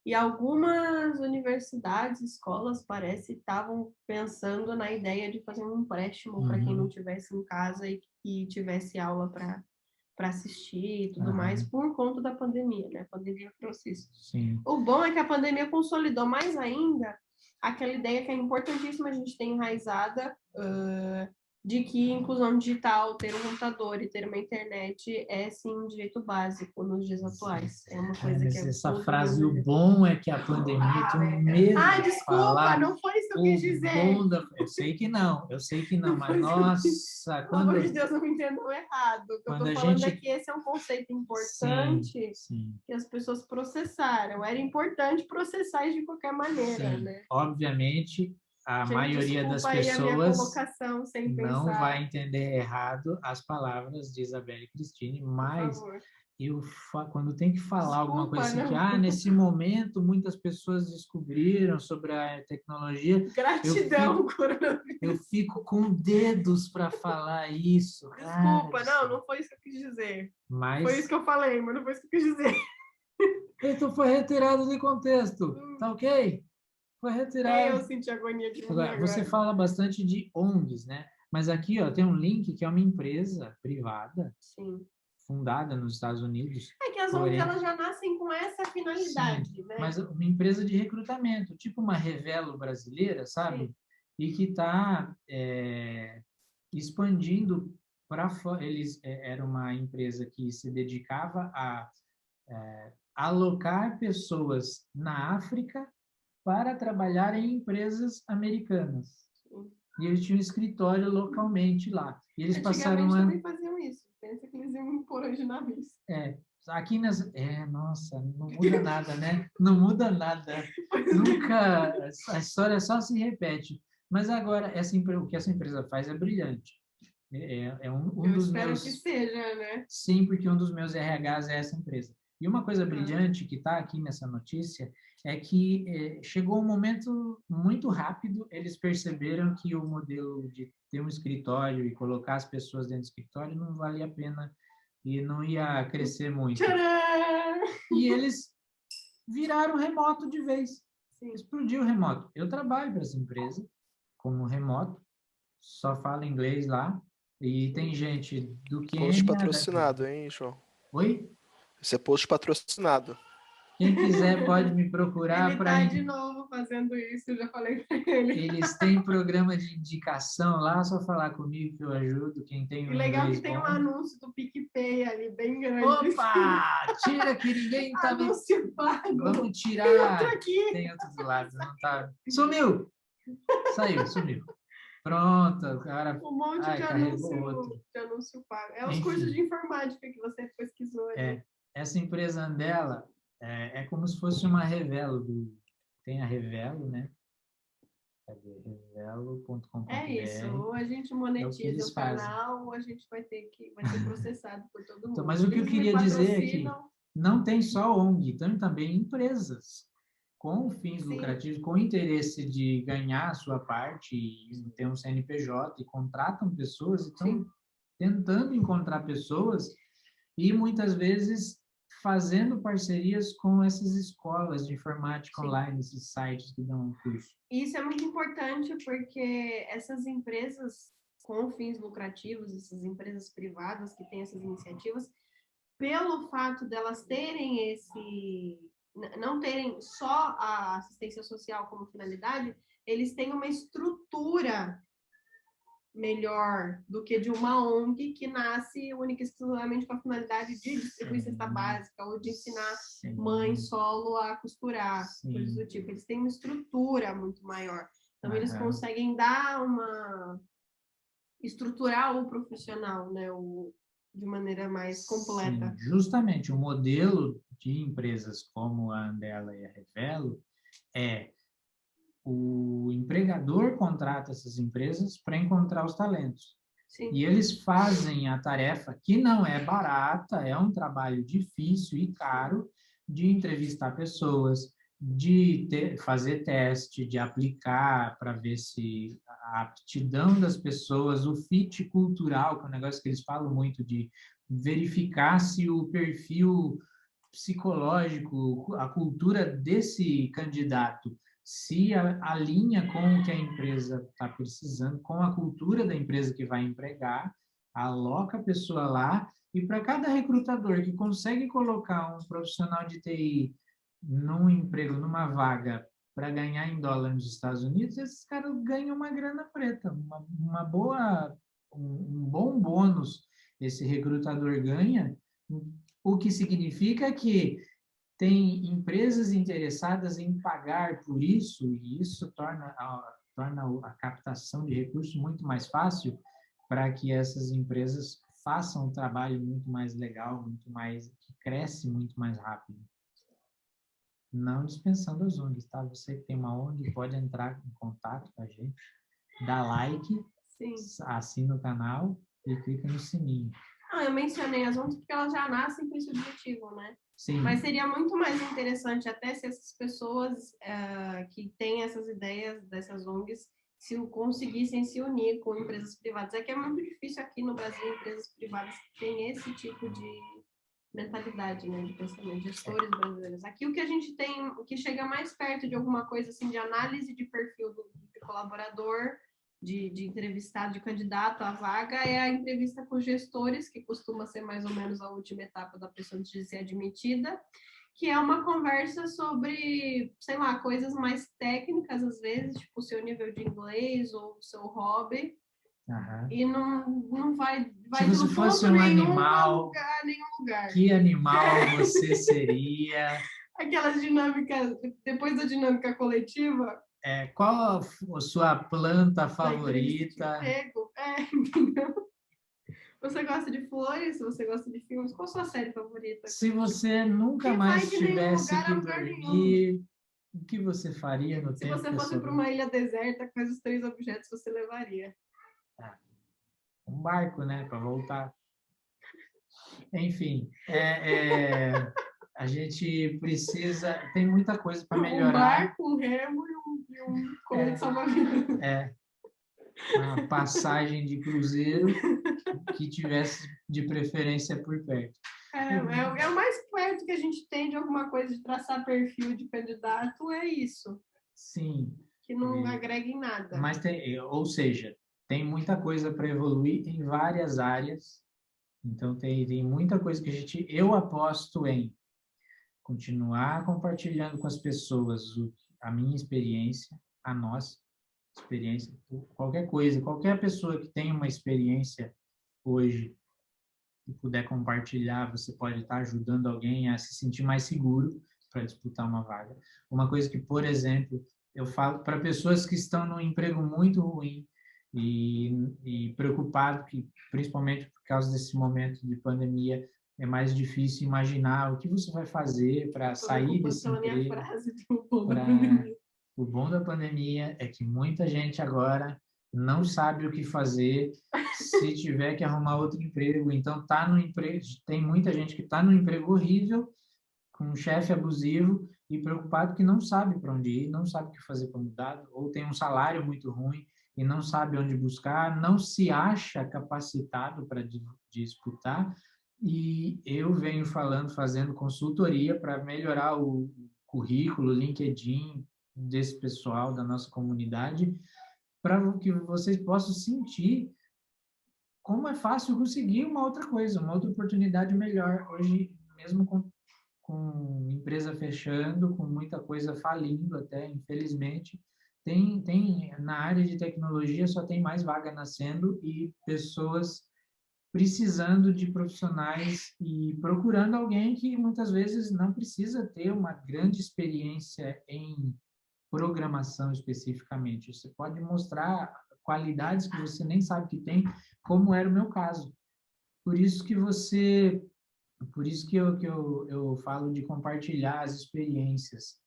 e algumas universidades, escolas, parece, estavam pensando na ideia de fazer um empréstimo para quem não tivesse em casa e tivesse aula para assistir e tudo mais, por conta da pandemia, né? A pandemia trouxe isso. Sim. O bom é que a pandemia consolidou mais ainda aquela ideia que é importantíssima a gente ter enraizada de que inclusão digital, ter um computador e ter uma internet é, sim, um direito básico nos dias atuais. É uma coisa que é... Essa frase, o bom é que a pandemia tem medo de desculpa, falar, não foi isso que eu quis dizer. Eu sei que não, mas nossa... Pelo amor de Deus, não me entendam errado. O que eu estou falando é que esse é um conceito importante que as pessoas processaram. Era importante processar isso de qualquer maneira, né? Obviamente, a maioria das pessoas não vai entender errado as palavras de Isabelle e Cristine, mas quando tem que falar alguma Desculpa, coisa assim, não. que nesse momento muitas pessoas descobriram sobre a tecnologia, Gratidão, coronavírus. eu fico com dedos para falar isso. Desculpa, cara. não foi isso que eu quis dizer. Mas Foi isso que eu falei, mas não foi isso que eu quis dizer. então foi retirado de contexto, tá ok? Foi Nem retirado. eu senti agonia de mim Agora, você agora. fala bastante de ONGs, né? Mas aqui, ó, tem um link que é uma empresa privada Sim. fundada nos Estados Unidos. É que as Porém- ONGs elas já nascem com essa finalidade, né? Mas uma empresa de recrutamento, tipo uma Revelo brasileira, sabe? Sim. E que está expandindo para fora. Era uma empresa que se dedicava a alocar pessoas na África para trabalhar em empresas americanas. Sim. E eles tinham um escritório localmente lá. E eles passaram Antigamente a... também faziam isso. Pensa que eles iam impor hoje na vez. Aqui nas... nossa, não muda nada, né? Não muda nada. Nunca... A história só se repete. Mas agora, o que essa empresa faz é brilhante. É um Eu dos espero meus... que seja, né? Sim, porque um dos meus RHs é essa empresa. E uma coisa brilhante que está aqui nessa notícia é que chegou um momento muito rápido, eles perceberam que o modelo de ter um escritório e colocar as pessoas dentro do escritório não valia a pena e não ia crescer muito. Tcharam! E eles viraram remoto de vez. Sim. Explodiu o remoto. Eu trabalho para essa empresa como remoto, só falo inglês lá, e tem gente do Post Quênia... patrocinado, hein, João? Oi? Esse é post patrocinado. Quem quiser pode me procurar Ele para... tá de novo fazendo isso, eu já falei pra ele. Eles têm programa de indicação lá, só falar comigo que eu ajudo. Quem tem E um legal inglês que tem bom. um anúncio do PicPay ali, bem grande. Opa! Tira que ninguém tá me... Anúncio pago. Vamos Tem tirar. outro aqui. Tem outro do lado, não tá... Sumiu! Sumiu. Pronto, agora... Um monte de carregou outro. anúncio pago. É os Enfim. cursos de informática que você pesquisou ali. Essa empresa Andela é como se fosse uma Revelo. Tem a Revelo, né? Revelo.com.br. É isso, ou a gente monetiza eles o canal, ou a gente vai ser processado por todo mundo. Então, mas o que eu Eles me queria dizer é que patrocinam. não tem só ONG, tem também empresas com fins Sim. lucrativos, com interesse de ganhar a sua parte e ter um CNPJ e contratam pessoas, estão Sim. tentando encontrar pessoas e muitas vezes fazendo parcerias com essas escolas de informática Sim. online, esses sites que dão um curso. Isso é muito importante porque essas empresas com fins lucrativos, essas empresas privadas que têm essas iniciativas, pelo fato delas terem não terem só a assistência social como finalidade, eles têm uma estrutura melhor do que de uma ONG que nasce única e exclusivamente com a finalidade de distribuir cesta básica ou de ensinar mãe solo a costurar, coisas do tipo. Eles têm uma estrutura muito maior. Então, eles conseguem estruturar o profissional, né, de maneira mais completa. Sim, justamente, o modelo de empresas como a Andela e a Revelo o empregador contrata essas empresas para encontrar os talentos. Sim. E eles fazem a tarefa, que não é barata, é um trabalho difícil e caro, de entrevistar pessoas, de fazer teste, de aplicar para ver se a aptidão das pessoas, o fit cultural, que é um negócio que eles falam muito, de verificar se o perfil psicológico, a cultura desse candidato se alinha com o que a empresa está precisando, com a cultura da empresa que vai empregar, aloca a pessoa lá, e para cada recrutador que consegue colocar um profissional de TI num emprego, numa vaga, para ganhar em dólar nos Estados Unidos, esses caras ganham uma grana preta, um bom bônus esse recrutador ganha, o que significa que tem empresas interessadas em pagar por isso, e isso torna a captação de recursos muito mais fácil para que essas empresas façam um trabalho muito mais legal, que cresce muito mais rápido. Não dispensando as ONGs, tá? Você que tem uma ONG pode entrar em contato com a gente, dá like, Sim. assina o canal e clica no sininho. eu mencionei as ONGs porque elas já nascem com esse objetivo, né? Sim. Mas seria muito mais interessante até se essas pessoas que têm essas ideias dessas ONGs se conseguissem se unir com empresas privadas. É que é muito difícil aqui no Brasil empresas privadas que têm esse tipo de mentalidade, né, de pensamento, gestores brasileiros. Aqui o que a gente tem, o que chega mais perto de alguma coisa assim de análise de perfil de colaborador, de entrevistado, de candidato à vaga, é a entrevista com gestores, que costuma ser mais ou menos a última etapa da pessoa antes de ser admitida, que é uma conversa sobre, sei lá, coisas mais técnicas às vezes, tipo o seu nível de inglês ou o seu hobby, Aham. e não vai Se você no fosse ponto um nenhum animal, pra nenhum lugar. que animal você seria? Aquelas dinâmicas, depois da dinâmica coletiva, Qual a sua planta da entrevista de favorita? emprego, entendeu? Você gosta de flores? Você gosta de filmes? Qual a sua série favorita? Se você nunca Que vai mais de nenhum tivesse lugar que a lugar nenhum. dormir, o que você faria no Se tempo você que fosse para uma ilha deserta, quais os 3 objetos você levaria? Um barco, né, para voltar. Enfim, a gente precisa, tem muita coisa para Um melhorar. barco, um remo e um colete salva-vidas. Uma passagem de cruzeiro que tivesse de preferência por perto. É o mais perto que a gente tem de alguma coisa de traçar perfil de candidato, é isso. Sim. Que não agrega em nada. Mas ou seja, tem muita coisa para evoluir em várias áreas. Então tem muita coisa que eu aposto em continuar compartilhando com as pessoas a minha experiência, a nossa experiência, qualquer coisa, qualquer pessoa que tenha uma experiência hoje e puder compartilhar, você pode estar ajudando alguém a se sentir mais seguro para disputar uma vaga. Uma coisa que, por exemplo, eu falo para pessoas que estão num emprego muito ruim e preocupado, que principalmente por causa desse momento de pandemia é mais difícil imaginar o que você vai fazer para sair desse emprego. O bom da pandemia é que muita gente agora não sabe o que fazer se tiver que arrumar outro emprego. Então, tá no emprego, tem muita gente que está no emprego horrível, com um chefe abusivo e preocupado que não sabe para onde ir, não sabe o que fazer para mudar, ou tem um salário muito ruim e não sabe onde buscar, não se acha capacitado para disputar. E eu venho fazendo consultoria para melhorar o currículo, o LinkedIn desse pessoal da nossa comunidade, para que vocês possam sentir como é fácil conseguir uma outra coisa, uma outra oportunidade melhor. Hoje, mesmo com empresa fechando, com muita coisa falindo até, infelizmente, na área de tecnologia só tem mais vaga nascendo e pessoas precisando de profissionais e procurando alguém que muitas vezes não precisa ter uma grande experiência em programação especificamente. Você pode mostrar qualidades que você nem sabe que tem, como era o meu caso. Por isso que eu falo de compartilhar as experiências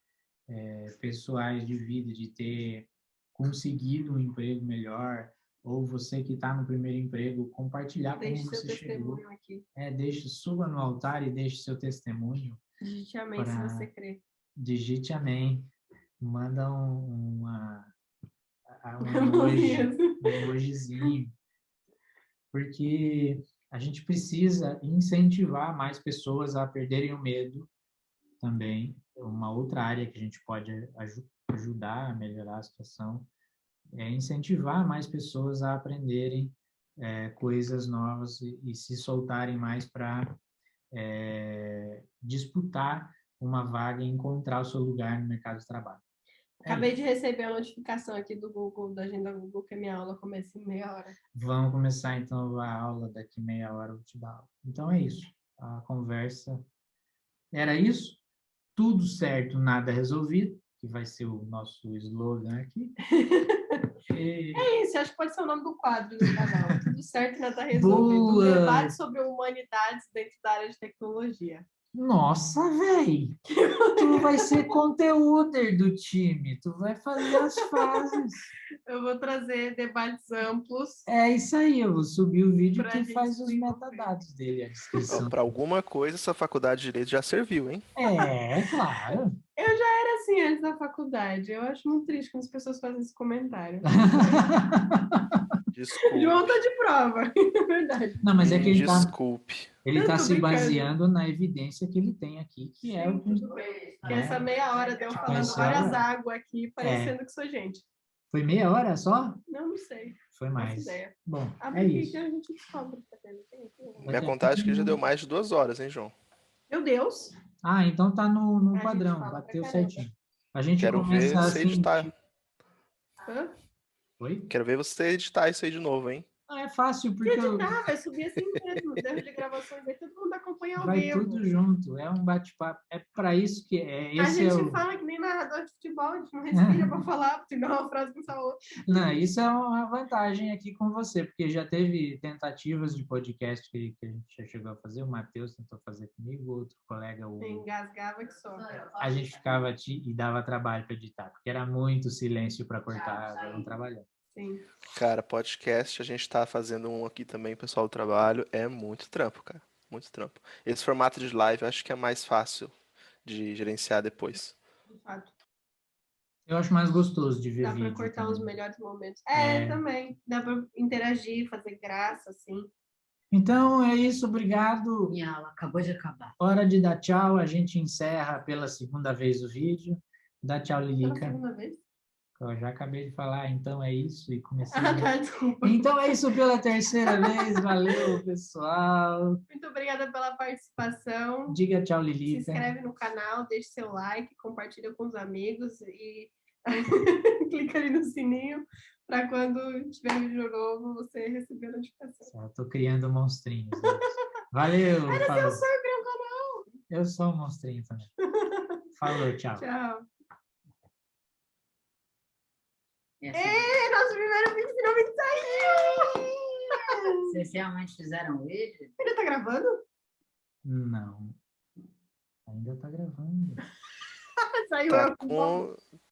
pessoais de vida, de ter conseguido um emprego melhor, ou você que está no primeiro emprego, compartilhar como você chegou. Suba no altar e deixe seu testemunho. Digite amém se você crê. Digite amém. Manda um emojizinho. Porque a gente precisa incentivar mais pessoas a perderem o medo também. Uma outra área que a gente pode ajudar a melhorar a situação é incentivar mais pessoas a aprenderem coisas novas e se soltarem mais para disputar uma vaga e encontrar o seu lugar no mercado de trabalho. Acabei de receber a notificação aqui do Google, da agenda Google, que a minha aula começa em meia hora. Vamos começar, então, a aula daqui meia hora, eu te dar aula. Então, é isso. A conversa era isso. Tudo certo, nada resolvido, que vai ser o nosso slogan aqui. É isso, acho que pode ser o nome do quadro do canal. Tudo certo, nada resolvido. Um debate sobre humanidades dentro da área de tecnologia. Nossa, véi! Tu vai ser conteúder do time. Tu vai fazer as frases. Eu vou trazer debates amplos. É isso aí, eu vou subir o vídeo Pra que gente faz os desenvolver. metadados dele, a descrição. Para alguma coisa, essa faculdade de Direito já serviu, hein? É, claro. Eu já era assim antes da faculdade. Eu acho muito triste quando as pessoas fazem esse comentário. Desculpe. João tá de prova, é verdade. Não, mas é que Me ele tá desculpe. Eu tô se brincando. baseando na evidência que ele tem aqui, que é o que... Tudo bem. Que essa meia hora deu falando Mas, várias olha, águas aqui, parecendo que sou gente. Foi meia hora só? Não sei. Foi Faço mais. ideia. Bom, Abre é aqui isso. que a gente descobre. Tá vendo? Minha contagem aqui já deu mais de 2 horas, hein, João? Meu Deus. Ah, então tá no A gente padrão, fala pra bateu caramba. certinho. A gente Quero ver começa você assim... editar. Hã? Oi? Quero ver você editar isso aí de novo, hein? Ah, é fácil, Que porque eu... editar, vai subir assim mesmo. Erro de gravações aí, todo mundo acompanha ao vai vivo. tudo junto, é um bate-papo. É para isso que é. A Esse é gente o... fala que nem narrador de futebol, a gente não respira pra falar, senão uma frase com a outra. Não, isso é uma vantagem aqui com você, porque já teve tentativas de podcast que a gente já chegou a fazer, o Matheus tentou fazer comigo, outro colega, Engasgava que só. a gente ficava e dava trabalho para editar, porque era muito silêncio para cortar, era um trabalhão. Sim. Cara, podcast, a gente tá fazendo um aqui também, pessoal do trabalho. É muito trampo, cara. Muito trampo. Esse formato de live eu acho que é mais fácil de gerenciar depois. De fato. Eu acho mais gostoso de ver Dá pra vídeo cortar os também. melhores momentos. É. Também. Dá pra interagir, fazer graça, assim. Então é isso, obrigado. Minha aula acabou de acabar. Hora de dar tchau, a gente encerra pela segunda vez o vídeo. Dá tchau, Pela Lilica. segunda vez? Eu já acabei de falar, então é isso, e comecei. Ah, tá, desculpa. Então é isso pela terceira vez, valeu, pessoal. Muito obrigada pela participação. Diga tchau, Se Lilica. inscreve no canal, deixe seu like, compartilha com os amigos e clica ali no sininho para quando tiver vídeo novo você receber a notificação. Eu tô criando monstrinhos. Né? Valeu. Era Falou. seu sonho criar um canal. Eu sou um monstrinho também. Falou, tchau. Tchau. Essa- Nosso primeiro vídeo finalmente saiu! Vocês realmente fizeram um vídeo? Ainda tá gravando? Não. Ainda tá gravando. Saiu Tá eu com